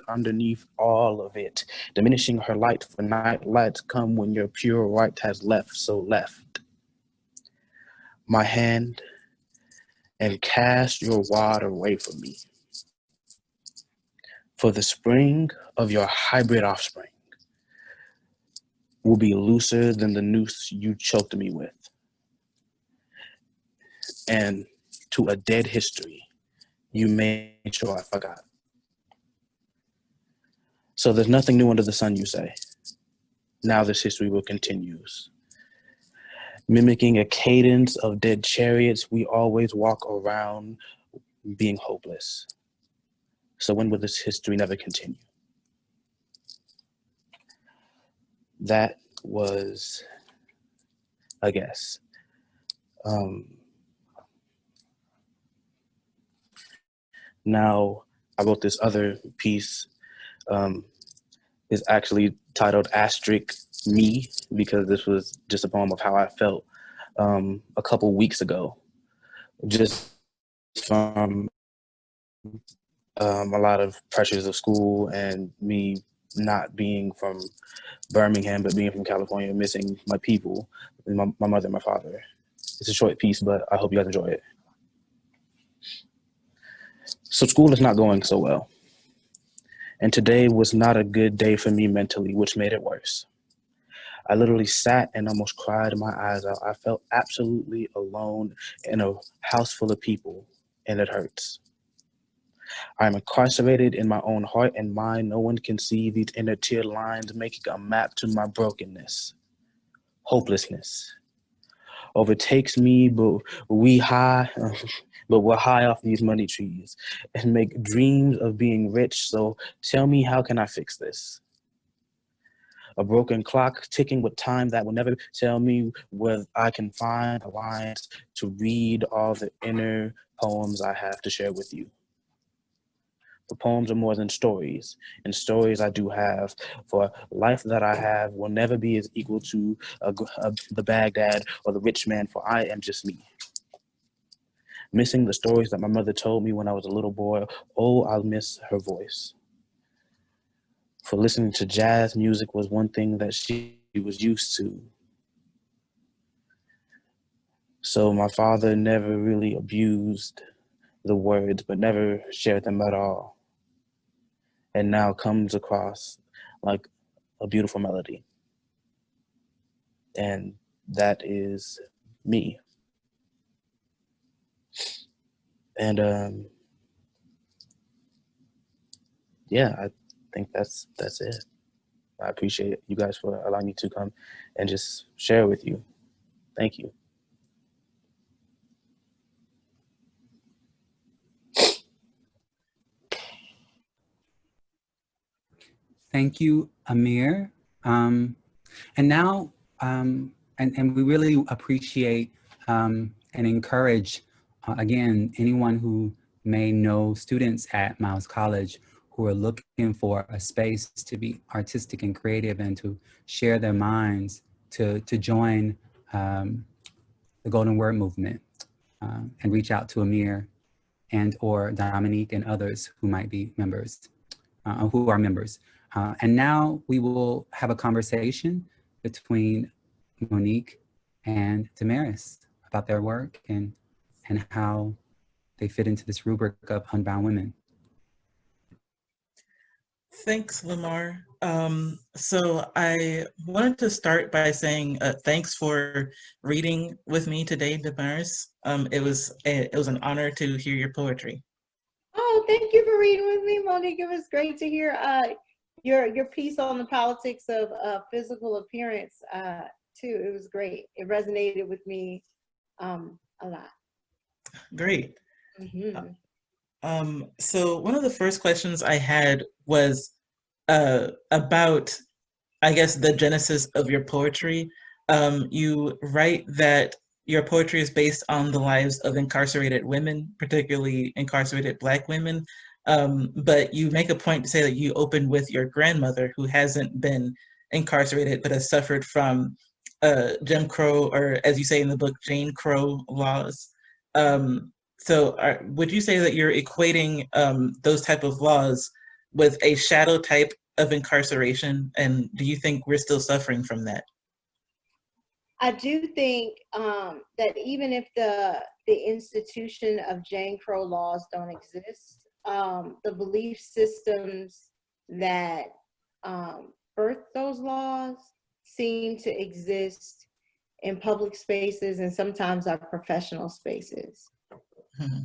underneath all of it, diminishing her light, for night lights come when your pure right has left, so left my hand and cast your wad away from me. For the spring of your hybrid offspring will be looser than the noose you choked me with. And to a dead history, you made sure I forgot. So there's nothing new under the sun, you say. Now this history will continues. Mimicking a cadence of dead chariots, we always walk around being hopeless. So when will this history never continue? That was a guess. Now, I wrote this other piece. Is actually titled Asterisk Me, because this was just a poem of how I felt a couple weeks ago, just from a lot of pressures of school and me not being from Birmingham, but being from California, missing my people, my mother and my father. It's a short piece, but I hope you guys enjoy it. So school is not going so well. And today was not a good day for me mentally, which made it worse. I literally sat and almost cried my eyes out. I felt absolutely alone in a house full of people, and it hurts. I'm incarcerated in my own heart and mind. No one can see these inner tear lines making a map to my brokenness. Hopelessness overtakes me, but we're high off these money trees and make dreams of being rich. So tell me, how can I fix this? A broken clock ticking with time that will never tell me where I can find the lines to read all the inner poems I have to share with you. The poems are more than stories, and stories I do have, for life that I have will never be as equal to the Baghdad or the rich man, for I am just me. Missing the stories that my mother told me when I was a little boy. Oh, I'll miss her voice. For listening to jazz music was one thing that she was used to. So my father never really abused the words, but never shared them at all. And now comes across like a beautiful melody. And that is me. And yeah, I think that's it. I appreciate you guys for allowing me to come and just share with you. Thank you. Thank you, Amir. And now, and we really appreciate and encourage, again, anyone who may know students at Miles College who are looking for a space to be artistic and creative and to share their minds, to join the Golden Word Movement and reach out to Amir and or Dominique and others who might be members, who are members. And now we will have a conversation between Monique and DaMaris about their work and how they fit into this rubric of Unbound Women. Thanks, Lamar. So I wanted to start by saying thanks for reading with me today, DaMaris. It was an honor to hear your poetry. Oh, thank you for reading with me, Monique. It was great to hear your piece on the politics of physical appearance too. It was great. It resonated with me a lot. Great. Mm-hmm. So one of the first questions I had was about, I guess, the genesis of your poetry. You write that your poetry is based on the lives of incarcerated women, particularly incarcerated Black women. But you make a point to say that you opened with your grandmother who hasn't been incarcerated but has suffered from Jim Crow, or as you say in the book, Jane Crow laws. Would you say that you're equating those type of laws with a shadow type of incarceration? And do you think we're still suffering from that? I do think that even if the institution of Jane Crow laws don't exist, the belief systems that birthed those laws seem to exist in public spaces and sometimes our professional spaces. Mm-hmm.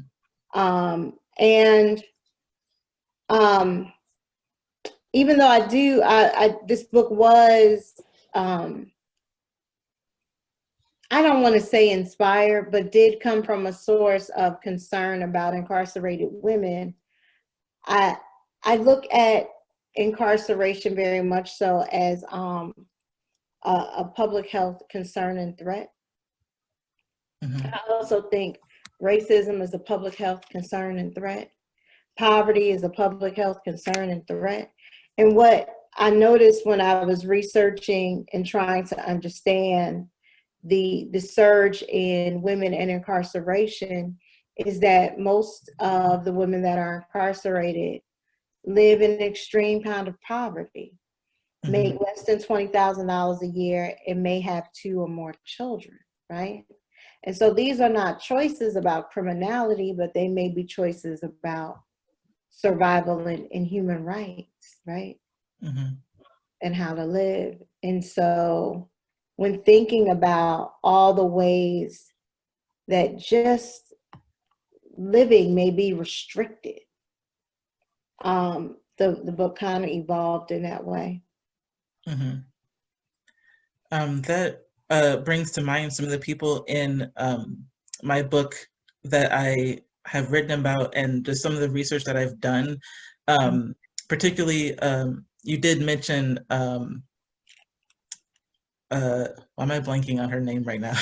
Even though this book was, I don't want to say inspired, but did come from a source of concern about incarcerated women. I look at incarceration very much so as a public health concern and threat. Mm-hmm. I also think racism is a public health concern and threat. Poverty is a public health concern and threat. And what I noticed when I was researching and trying to understand the surge in women and incarceration is that most of the women that are incarcerated live in extreme kind of poverty, Mm-hmm. make less than $20,000 a year, and may have 2 or more children, right? And so these are not choices about criminality, but they may be choices about survival and human rights, right? Mm-hmm. And how to live. And so when thinking about all the ways that just living may be restricted, the book kind of evolved in that way. Mm-hmm. That brings to mind some of the people in my book that I have written about, and just some of the research that I've done. Particularly, you did mention, why am I blanking on her name right now?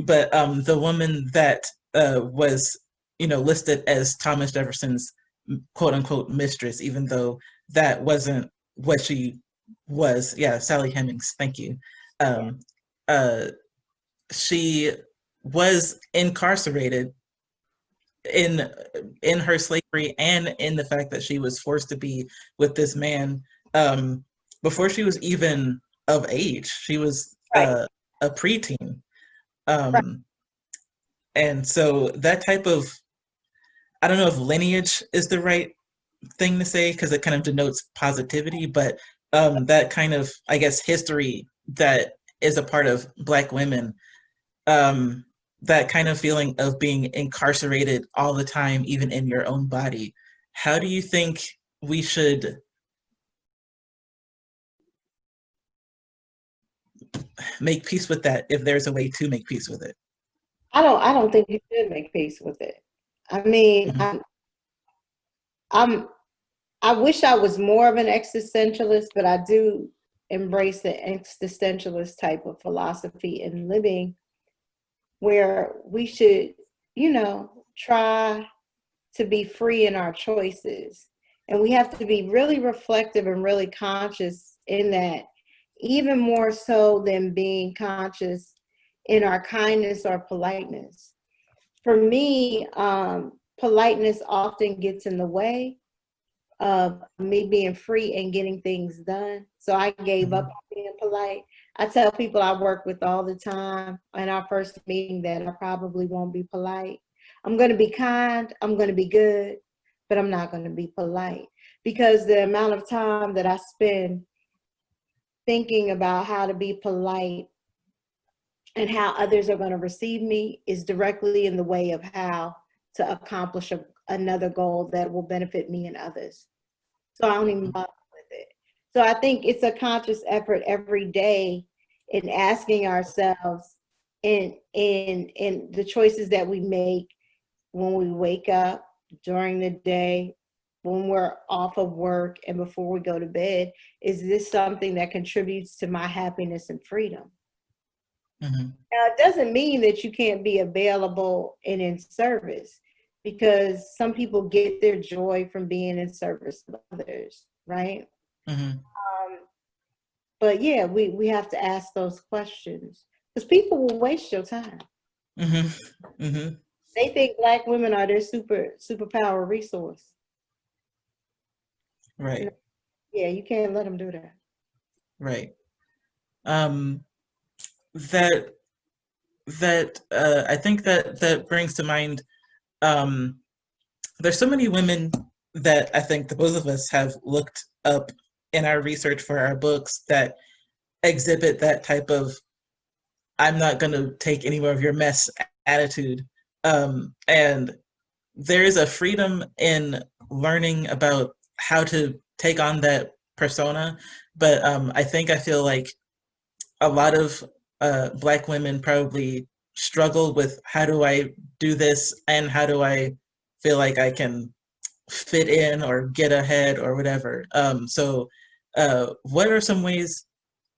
But the woman that was, listed as Thomas Jefferson's quote unquote mistress, even though that wasn't what she was. Yeah, Sally Hemings. Thank you. She was incarcerated in her slavery and in the fact that she was forced to be with this man before she was even of age. She was Right. A preteen. Right. And so that type of, I don't know if lineage is the right thing to say because it kind of denotes positivity, but that kind of, I guess, history that is a part of Black women, that kind of feeling of being incarcerated all the time, even in your own body. How do you think we should make peace with that, if there's a way to make peace with it? I don't think you should make peace with it. I mean, Mm-hmm. I wish I was more of an existentialist, but I do embrace the existentialist type of philosophy in living, where we should, try to be free in our choices. And we have to be really reflective and really conscious in that, even more so than being conscious in our kindness or politeness. For me, politeness often gets in the way of me being free and getting things done. So I gave up on being polite. I tell people I work with all the time in our first meeting that I probably won't be polite. I'm going to be kind, I'm going to be good, but I'm not going to be polite, because the amount of time that I spend thinking about how to be polite and how others are going to receive me is directly in the way of how to accomplish another goal that will benefit me and others. So I don't even bother with it. So I think it's a conscious effort every day in asking ourselves in the choices that we make when we wake up, during the day, when we're off of work, and before we go to bed. Is this something that contributes to my happiness and freedom? Mm-hmm. Now, it doesn't mean that you can't be available and in service. because some people get their joy from being in service of others, right? Mm-hmm. But yeah, we have to ask those questions because people will waste your time. Mm-hmm. Mm-hmm. They think Black women are their superpower resource. Right. Yeah, you can't let them do that. Right. That I think that brings to mind. There's so many women that I think the both of us have looked up in our research for our books that exhibit that type of "I'm not going to take any more of your mess" attitude. And there's a freedom in learning about how to take on that persona, but I feel like a lot of Black women probably struggle with how do I do this and how do I feel like I can fit in or get ahead or whatever. What are some ways,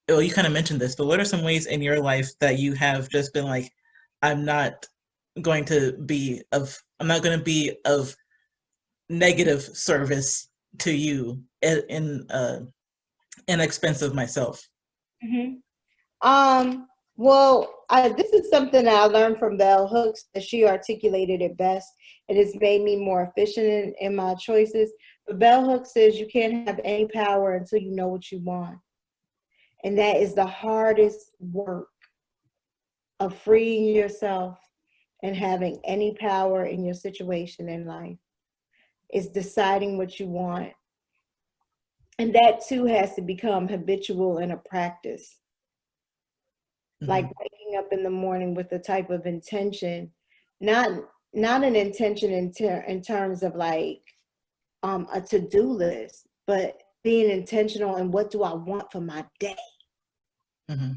well, you kind of mentioned this, but what are some ways in your life that you have just been like, I'm not going to be of negative service to you in expense of myself? Mm-hmm. Well, this is something that I learned from Bell Hooks, that she articulated it best, and it's made me more efficient in my choices. But Bell Hooks says you can't have any power until you know what you want. And that is the hardest work of freeing yourself and having any power in your situation in life, is deciding what you want. And that too has to become habitual and a practice. Like waking up in the morning with a type of intention, not an intention in terms of like a to-do list, but being intentional in what do I want for my day. Mm-hmm.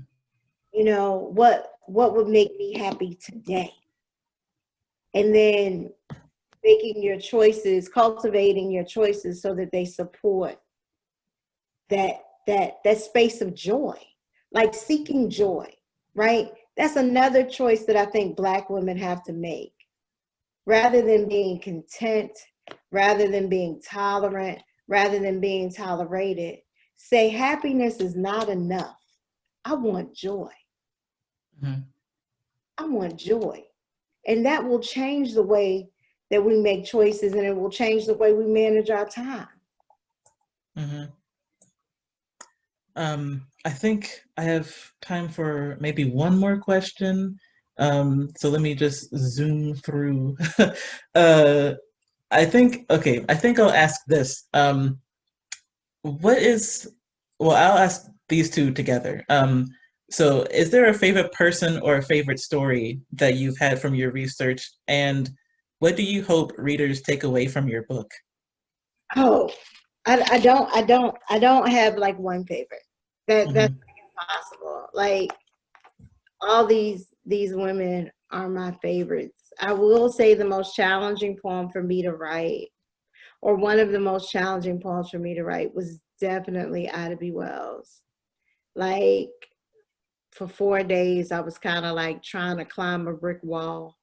You know, what would make me happy today, and then making your choices, cultivating your choices so that they support that space of joy, like seeking joy. Right? That's another choice that I think Black women have to make. Rather than being content, rather than being tolerant, rather than being tolerated, say happiness is not enough. I want joy. Mm-hmm. I want joy. And that will change the way that we make choices, and it will change the way we manage our time. Mm-hmm. I think I have time for maybe one more question. So let me just zoom through. I think I'll ask this. I'll ask these two together. So is there a favorite person or a favorite story that you've had from your research? And what do you hope readers take away from your book? Oh, I don't have like one favorite. That's impossible. Like all these women are my favorites. I will say the most challenging poem for me to write, or one of the most challenging poems for me to write, was definitely Ida B. Wells. Like for 4 days, I was kind of like trying to climb a brick wall,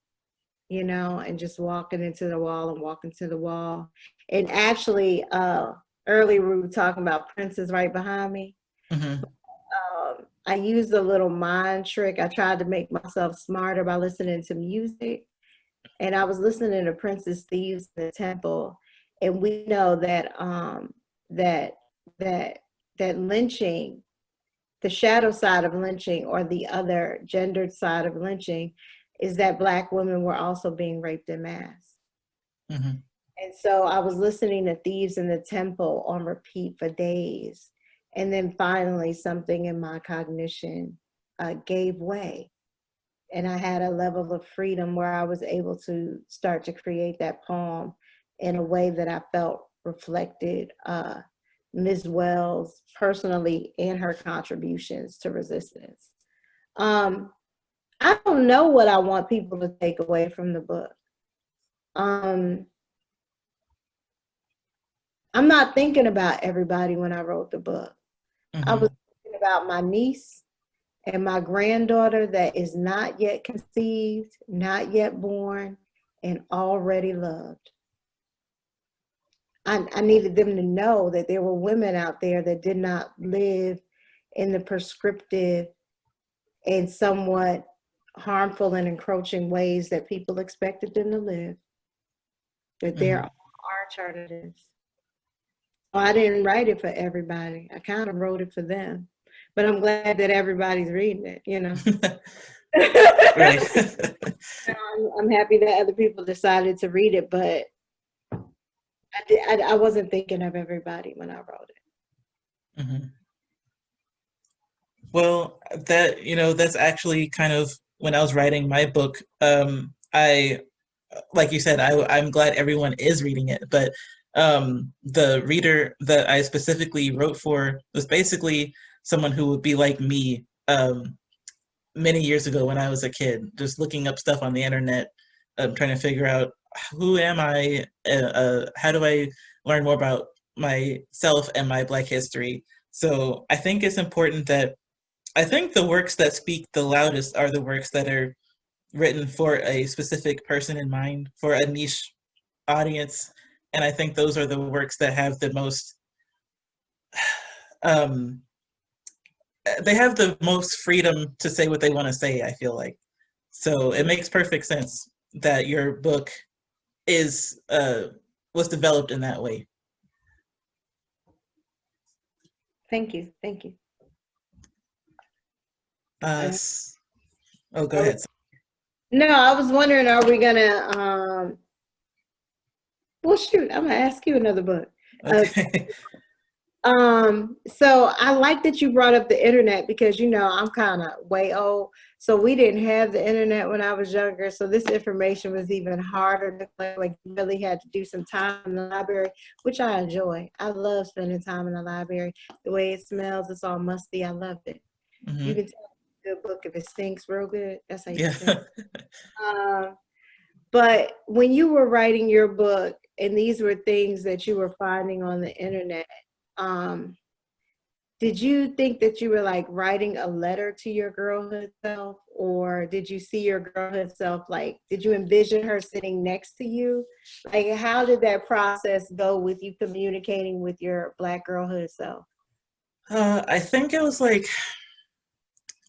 you know, and just walking into the wall and walking to the wall. And actually, earlier we were talking about Prince's right behind me. Mm-hmm. I used a little mind trick. I tried to make myself smarter by listening to music. And I was listening to Prince's Thieves in the Temple. And we know that that lynching, the shadow side of lynching, or the other gendered side of lynching, is that Black women were also being raped en masse. Mm-hmm. And so I was listening to Thieves in the Temple on repeat for days. And then finally something in my cognition gave way. And I had a level of freedom where I was able to start to create that poem in a way that I felt reflected Ms. Wells personally and her contributions to resistance. I don't know what I want people to take away from the book. I'm not thinking about everybody when I wrote the book. Mm-hmm. I was thinking about my niece and my granddaughter that is not yet conceived, not yet born, and already loved. I needed them to know that there were women out there that did not live in the prescriptive and somewhat harmful and encroaching ways that people expected them to live, that there are alternatives. Well, I didn't write it for everybody. I kind of wrote it for them, but I'm glad that everybody's reading it, you know. Right. I'm happy that other people decided to read it, but I wasn't thinking of everybody when I wrote it. Mm-hmm. Well, that, you know, that's actually kind of when I was writing my book. I, like you said, I'm glad everyone is reading it, but the reader that I specifically wrote for was basically someone who would be like me many years ago when I was a kid, just looking up stuff on the internet, trying to figure out who am I, how do I learn more about myself and my Black history. So I think it's important that I think the works that speak the loudest are the works that are written for a specific person in mind, for a niche audience. And I think those are the works that have the most, they have the most freedom to say what they want to say, I feel like. So it makes perfect sense that your book is was developed in that way. Thank you. Thank you. Oh, go ahead. No, I was wondering, are we gonna, well, shoot, I'm gonna ask you another book. Okay. So I like that you brought up the internet because, you know, I'm kind of way old. So we didn't have the internet when I was younger. So this information was even harder to collect. Like, you really had to do some time in the library, which I enjoy. I love spending time in the library. The way it smells, it's all musty. I love it. Mm-hmm. You can tell it's a good book if it stinks real good. That's how you Yeah. tell. But when you were writing your book, and these were things that you were finding on the internet, did you think that you were like writing a letter to your girlhood self, or did you see your girlhood self, like, did you envision her sitting next to you? Like, how did that process go with you communicating with your Black girlhood self? I think it was like,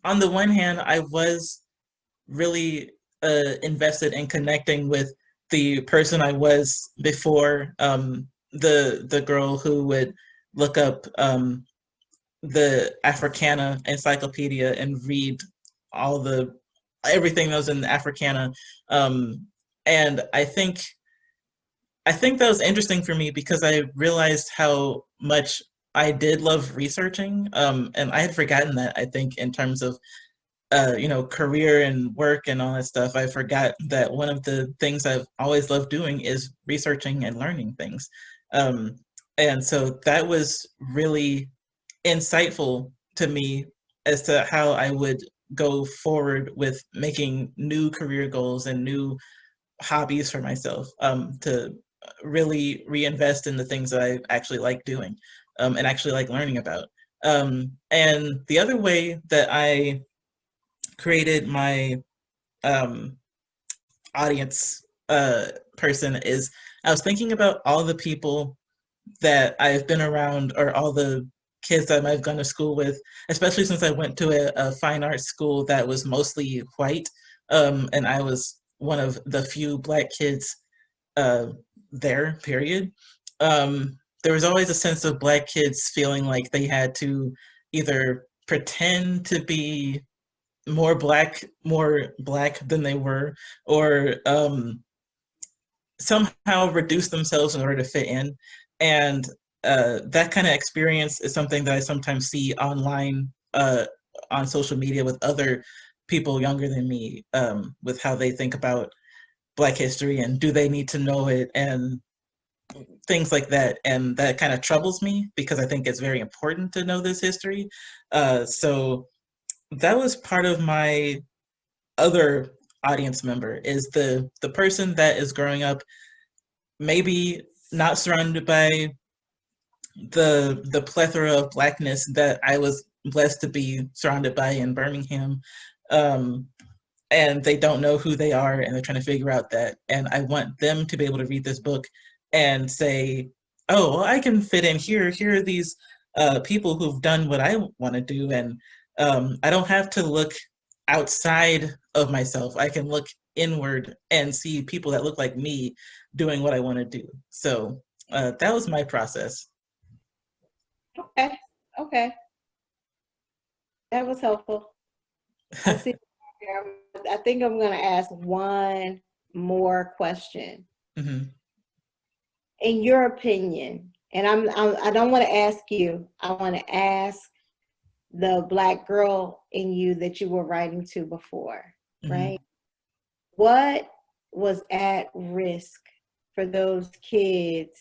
on the one hand, I was really invested in connecting with the person I was before, the girl who would look up the Africana encyclopedia and read everything that was in the Africana, and I think that was interesting for me because I realized how much I did love researching, and I had forgotten that, I think, in terms of you know, career and work and all that stuff. I forgot that one of the things I've always loved doing is researching and learning things. And so that was really insightful to me as to how I would go forward with making new career goals and new hobbies for myself, to really reinvest in the things that I actually like doing, and actually like learning about. And the other way that I created my audience person is I was thinking about all the people that I've been around, or all the kids that I've gone to school with, especially since I went to a fine arts school that was mostly white, and I was one of the few Black kids there, period. There was always a sense of Black kids feeling like they had to either pretend to be more black than they were, or somehow reduce themselves in order to fit in. And that kind of experience is something that I sometimes see online, on social media, with other people younger than me, with how they think about Black history and do they need to know it and things like that. And that kind of troubles me because I think it's very important to know this history. So that was part of my other audience member, is the person that is growing up maybe not surrounded by the plethora of Blackness that I was blessed to be surrounded by in Birmingham, and they don't know who they are, and they're trying to figure out that. And I want them to be able to read this book and say, oh, well, I can fit in here. Here are these people who've done what I want to do. And I don't have to look outside of myself. I can look inward and see people that look like me doing what I want to do. So that was my process. Okay. Okay. That was helpful. I see. I think I'm going to ask one more question. Mm-hmm. In your opinion, and I don't want to ask you, I want to ask the Black girl in you that you were writing to before, Mm-hmm. right? What was at risk for those kids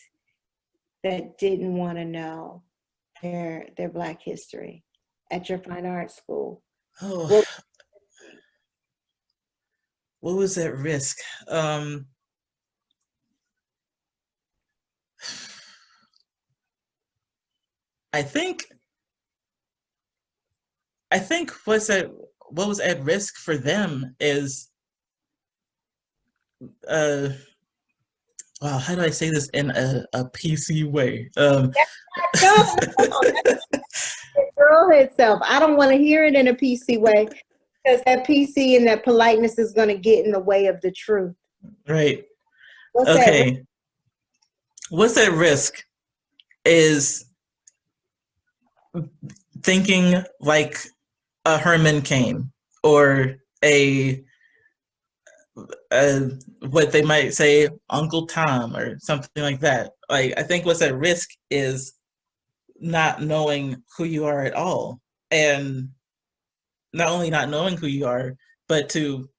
that didn't want to know their Black history at your fine arts school? Oh, what was at risk? I think what was at risk for them is wow, how do I say this in a PC way? No, girl herself. I don't want to hear it in a PC way, because that PC and that politeness is going to get in the way of the truth. Right. What's okay. What's at risk is thinking like a Herman Cain or a what they might say Uncle Tom or something like that. Like, I think what's at risk is not knowing who you are at all, and not only not knowing who you are, but to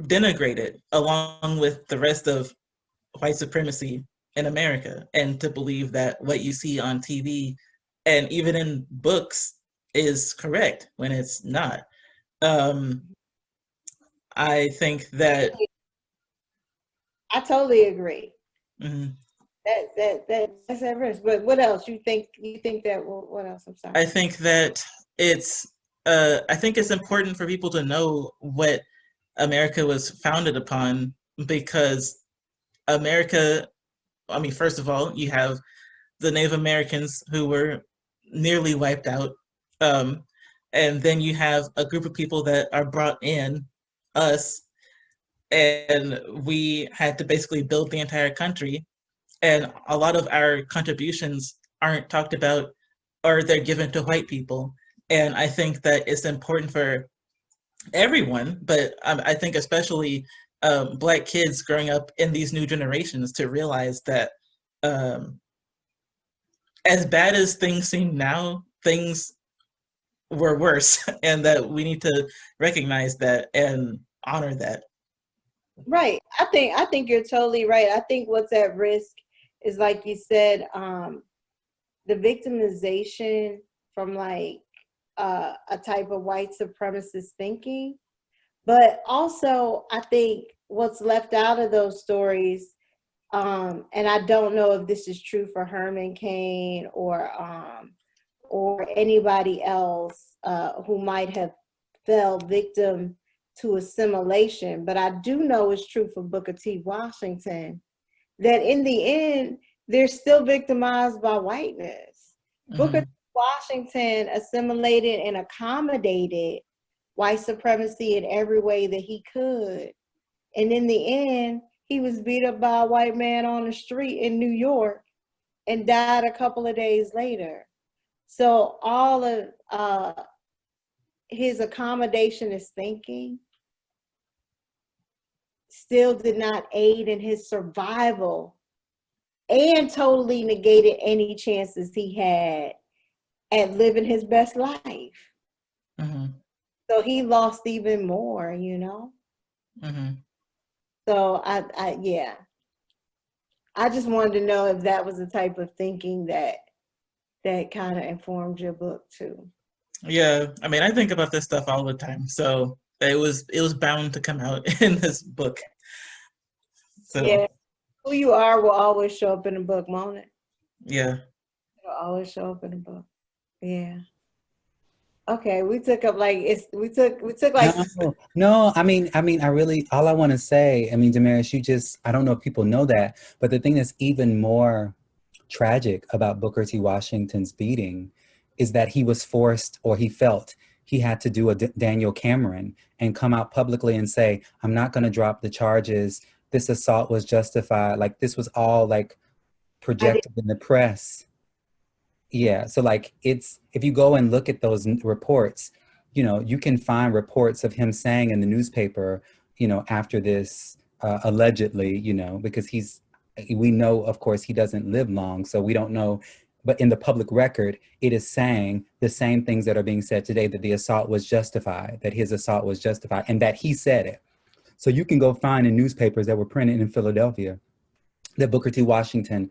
denigrate it along with the rest of white supremacy in America, and to believe that what you see on TV and even in books is correct when it's not. I think that I totally agree. mm-hmm. That's at risk. But what else you think? You think that? What else? I'm sorry. I think that it's important for people to know what America was founded upon, because America, I mean, first of all, you have the Native Americans who were nearly wiped out. And then you have a group of people that are brought in, us, and we had to basically build the entire country. And a lot of our contributions aren't talked about, or they're given to white people. And I think that it's important for everyone, but I think especially Black kids growing up in these new generations, to realize that as bad as things seem now, things were worse, and that we need to recognize that and honor that. Right. I think you're totally right. I think what's at risk is, like you said, the victimization from like a type of white supremacist thinking. But also, I think what's left out of those stories, and I don't know if this is true for Herman Cain or anybody else who might have fell victim to assimilation, but I do know it's true for Booker T. Washington, that in the end, they're still victimized by whiteness. Mm-hmm. Booker T. Washington assimilated and accommodated white supremacy in every way that he could. And in the end, he was beat up by a white man on the street in New York and died a couple of days later. So all of his accommodationist thinking still did not aid in his survival, and totally negated any chances he had at living his best life. Mm-hmm. So he lost even more, you know? Mm-hmm. So I just wanted to know if that was the type of thinking that kind of informed your book too. Yeah, I mean, I think about this stuff all the time, so it was bound to come out in this book. So yeah, who you are will always show up in the book, won't it? Yeah, it'll always show up in the book. Yeah. Okay, we took up like we took like No. I really, all I want to say, DaMaris, I don't know if people know that, but the thing that's even more tragic about Booker T. Washington's beating is that he was forced, or he felt he had to do a Daniel Cameron and come out publicly and say, I'm not going to drop the charges. This assault was justified. Like, this was all like I did. projected in the press. Yeah, so like if you go and look at those reports, you can find reports of him saying in the newspaper, after this, allegedly, because we know, of course, he doesn't live long, so we don't know. But in the public record, it is saying the same things that are being said today, that the assault was justified, that his assault was justified, and that he said it. So you can go find in newspapers that were printed in Philadelphia that Booker T. Washington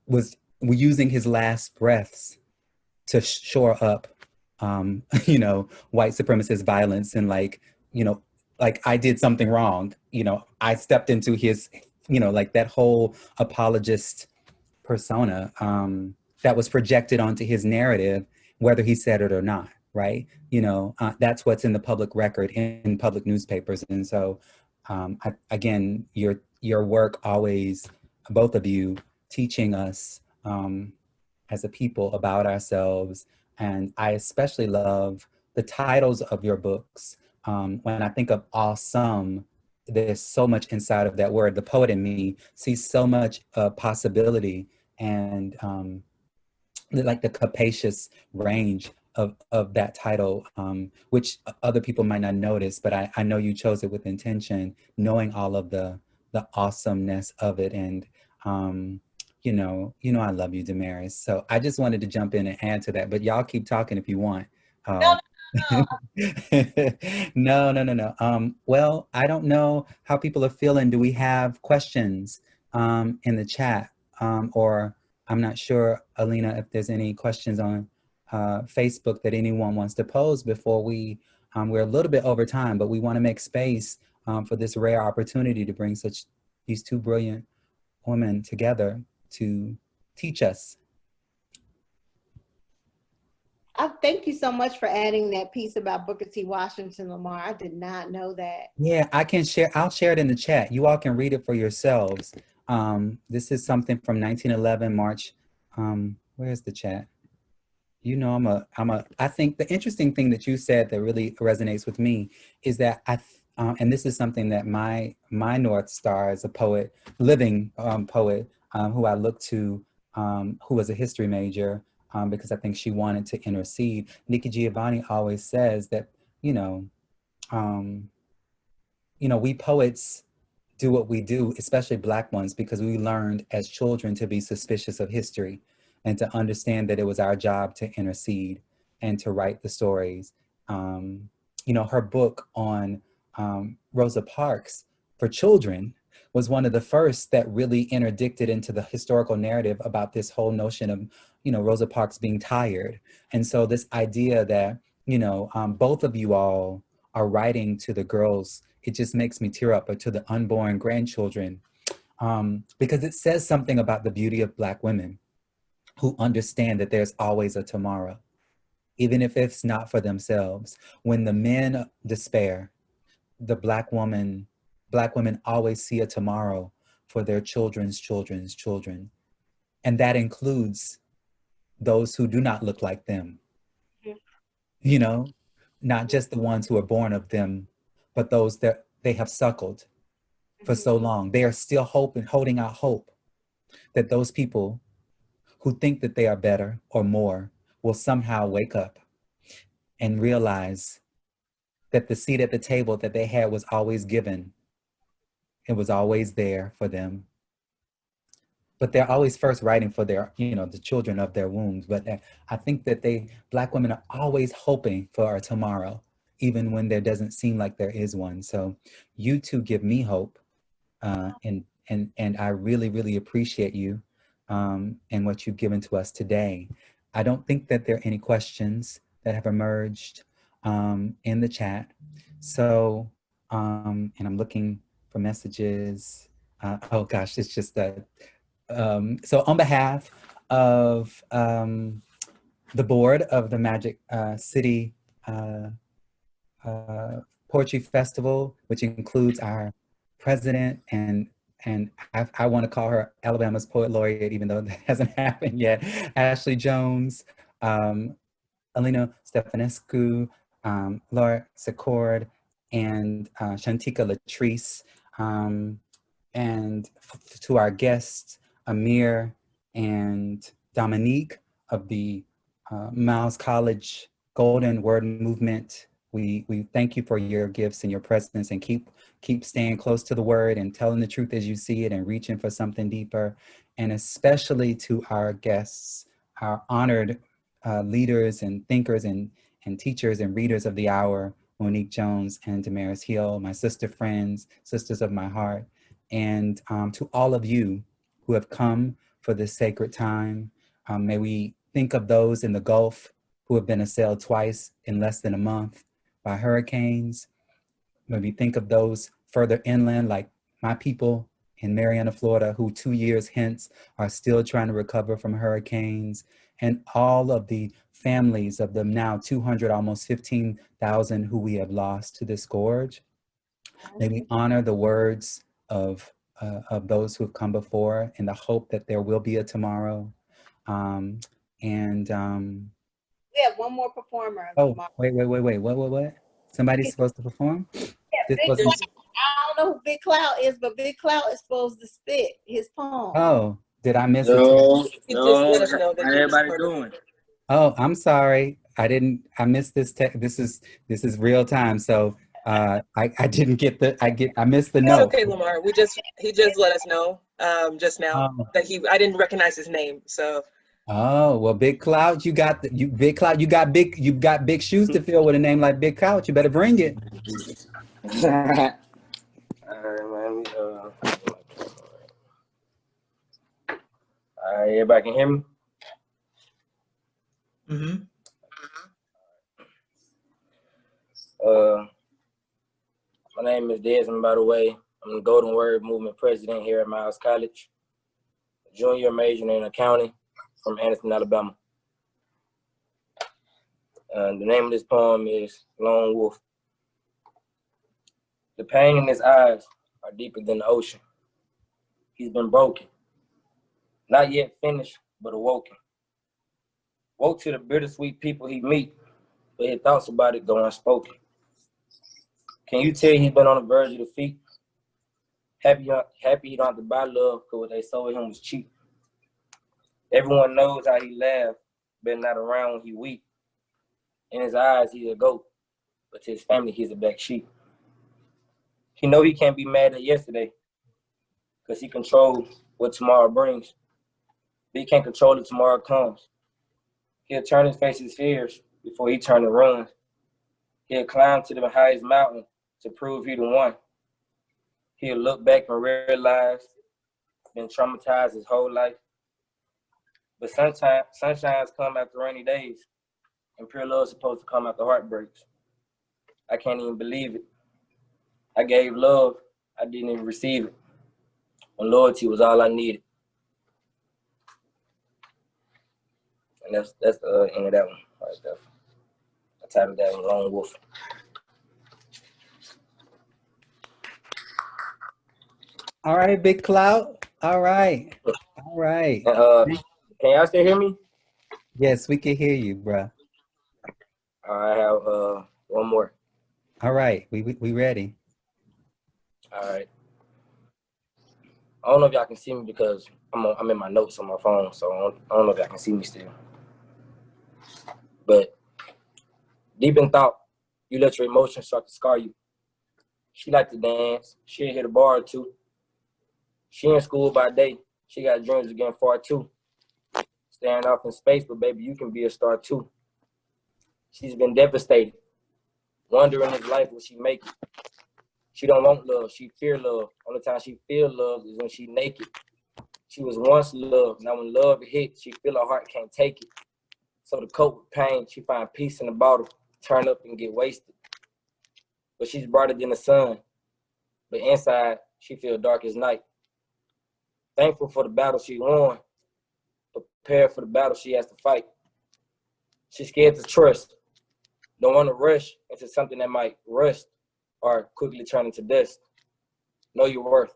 was using his last breaths to shore up, white supremacist violence, and like I did something wrong. I stepped into his, like that whole apologist persona that was projected onto his narrative, whether he said it or not. Right. That's what's in the public record in public newspapers. And so, again, your work always, both of you, teaching us as a people about ourselves. And I especially love the titles of your books. When I think of awesome, there's so much inside of that word. The poet in me sees so much possibility, and like the capacious range of that title, which other people might not notice, but I know you chose it with intention, knowing all of the awesomeness of it. And I love you, DaMaris. So I just wanted to jump in and add to that, but y'all keep talking if you want. No, no, No. Well, I don't know how people are feeling. Do we have questions in the chat? Or I'm not sure, Alina, if there's any questions on Facebook that anyone wants to pose before we're a little bit over time, but we want to make space for this rare opportunity to bring these two brilliant women together to teach us. Thank you so much for adding that piece about Booker T. Washington Lamar. I did not know that. Yeah, I'll share it in the chat. You all can read it for yourselves. This is something from 1911, March. Where's the chat? I think the interesting thing that you said that really resonates with me is that and this is something that my North Star as a poet, living poet, who I look to, who was a history major, because I think she wanted to intercede. Nikki Giovanni always says that, we poets do what we do, especially Black ones, because we learned as children to be suspicious of history and to understand that it was our job to intercede and to write the stories. Her book on Rosa Parks for children was one of the first that really interdicted into the historical narrative about this whole notion of, Rosa Parks being tired. And so this idea that, both of you all are writing to the girls, it just makes me tear up, or to the unborn grandchildren, because it says something about the beauty of Black women who understand that there's always a tomorrow, even if it's not for themselves. When the men despair, the Black women always see a tomorrow for their children's children's children. And that includes those who do not look like them, not just the ones who are born of them, but those that they have suckled for so long. They are still holding out hope that those people who think that they are better or more will somehow wake up and realize that the seat at the table that they had was always given. It was always there for them. But they're always first writing for their, the children of their wombs. But I think that Black women are always hoping for a tomorrow, even when there doesn't seem like there is one. So you two give me hope. And I really, really appreciate you and what you've given to us today. I don't think that there are any questions that have emerged in the chat. So, and I'm looking for messages. Oh gosh, it's just that. So on behalf of the board of the Magic City Poetry Festival, which includes our president and I want to call her Alabama's Poet Laureate, even though that hasn't happened yet, Ashley Jones, Alina Stefanescu, Laura Secord, and Shantika Latrice, and to our guests, Amir and Dominique of the Miles College Golden Word Movement. We thank you for your gifts and your presence, and keep staying close to the word and telling the truth as you see it and reaching for something deeper. And especially to our guests, our honored leaders and thinkers and teachers and readers of the hour, Monique Jones and DaMaris Hill, my sister friends, sisters of my heart. And to all of you who have come for this sacred time, may we think of those in the Gulf who have been assailed twice in less than a month by hurricanes. Maybe think of those further inland, like my people in Marietta, Florida, who 2 years hence are still trying to recover from hurricanes, and all of the families of the now 200, almost 15,000 who we have lost to this scourge. May we honor the words of those who have come before in the hope that there will be a tomorrow. We have one more performer. Oh, wait, what? Somebody's supposed to perform? Yeah, I don't know who Big Cloud is, but Big Cloud is supposed to spit his poem. Oh, did I miss it? Yo, how everybody doing? Oh, I'm sorry. I missed this. This is real time. So I didn't get I missed the note. Okay, Lamar. He just let us know just now that I didn't recognize his name. So. Oh, well, Big Cloud, you got big shoes to fill with a name like Big Cloud. You better bring it. All right, man. All right, everybody can hear me? Mm-hmm. My name is Desmond, by the way. I'm the Golden Word Movement president here at Miles College, junior major in accounting from Anderson, Alabama. The name of this poem is Lone Wolf. The pain in his eyes are deeper than the ocean. He's been broken, not yet finished, but awoken. Woke to the bittersweet people he meet, but his thoughts about it go unspoken. Can you tell he's been on the verge of defeat? Happy he don't have to buy love because what they sold him was cheap. Everyone knows how he laughed, but not around when he weak. In his eyes, he's a goat, but to his family, he's a black sheep. He know he can't be mad at yesterday because he controls what tomorrow brings. But he can't control it tomorrow comes. He'll turn his face his fears before he turn and run. He'll climb to the highest mountain to prove he the one. He'll look back and realize been traumatized his whole life. But sunshines come after rainy days, and pure love is supposed to come after heartbreaks. I can't even believe it. I gave love, I didn't even receive it. When loyalty was all I needed. And that's the end of that one right there. I titled that one Lone Wolf. All right, Big Cloud. All right. Can y'all still hear me? Yes, we can hear you, bruh. I have one more. All right, we ready. All right. I don't know if y'all can see me because I'm in my notes on my phone, so I don't know if y'all can see me still. But deep in thought, you let your emotions start to scar you. She like to dance. She'll hit a bar or two. She in school by day. She got dreams of getting far too. Staring off in space, but baby, you can be a star too. She's been devastated. Wondering if life will she make it. She don't want love, she fear love. Only time she feel love is when she naked. She was once loved, now when love hit, she feel her heart can't take it. So to cope with pain, she find peace in the bottle, turn up and get wasted. But she's brighter than the sun. But inside, she feel dark as night. Thankful for the battle she won, prepared for the battle she has to fight. She's scared to trust. Don't want to rush into something that might rust or quickly turn into dust. Know your worth.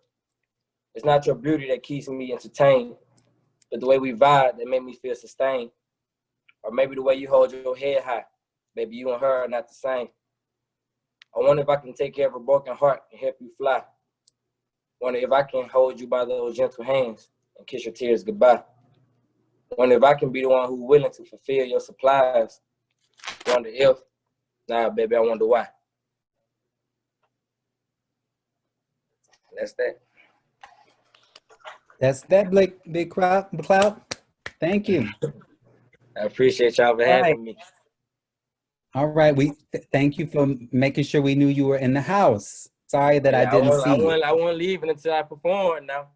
It's not your beauty that keeps me entertained, but the way we vibe that make me feel sustained. Or maybe the way you hold your head high. Baby, you and her are not the same. I wonder if I can take care of a broken heart and help you fly. Wonder if I can hold you by those gentle hands and kiss your tears goodbye. Wonder if I can be the one who's willing to fulfill your supplies. Wonder if, nah, baby, I wonder why. That's that. That's that, Big Cloud. Thank you. I appreciate y'all for having me. All right, thank you for making sure we knew you were in the house. Sorry that I didn't see you. I won't leave until I perform now.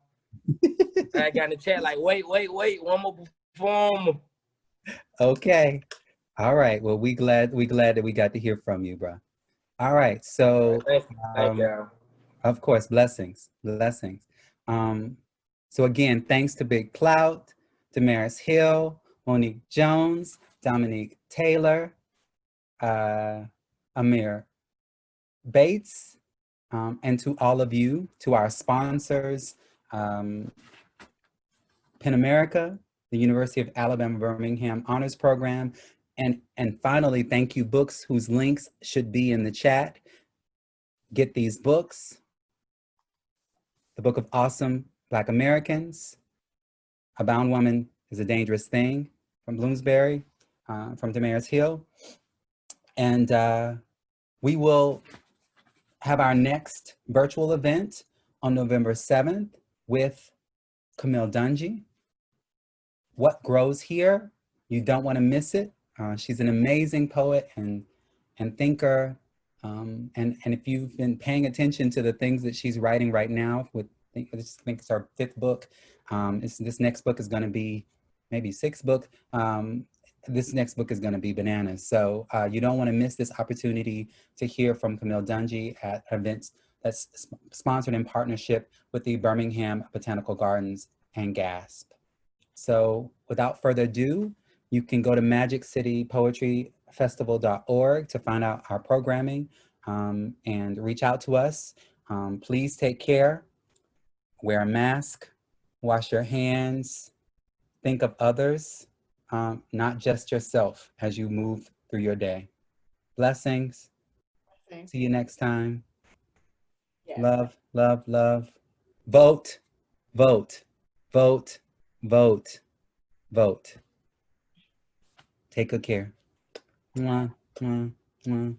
I got in the chat like, wait, one more performer. Okay. All right. Well, we glad that we got to hear from you, bro. All right. So, thank you. Of course, blessings. So again, thanks to Big Clout, DaMaris Hill, Monique Jones, Dominique Taylor, Amir Bates, and to all of you, to our sponsors, Penn America, the University of Alabama Birmingham Honors Program, and finally, Thank You Books, whose links should be in the chat. Get these books. The Book of Awesome Black Americans, A Bound Woman is a Dangerous Thing from Bloomsbury, from DaMaris Hill. And we will have our next virtual event on November 7th with Camille Dungy. What Grows Here? You don't want to miss it. She's an amazing poet and thinker. And if you've been paying attention to the things that she's writing right now, I think it's our 5th book. This next book is going to be maybe 6th book. This next book is going to be bananas. So you don't want to miss this opportunity to hear from Camille Dungy at events that's sponsored in partnership with the Birmingham Botanical Gardens and GASP. So without further ado, you can go to magiccitypoetryfestival.org to find out our programming and reach out to us. Please take care, wear a mask, wash your hands, think of others, not just yourself as you move through your day. Blessings. See you next time. Yeah. Love, love, love. Vote, vote, vote, vote, vote. Take good care. Mwah, mwah, mwah.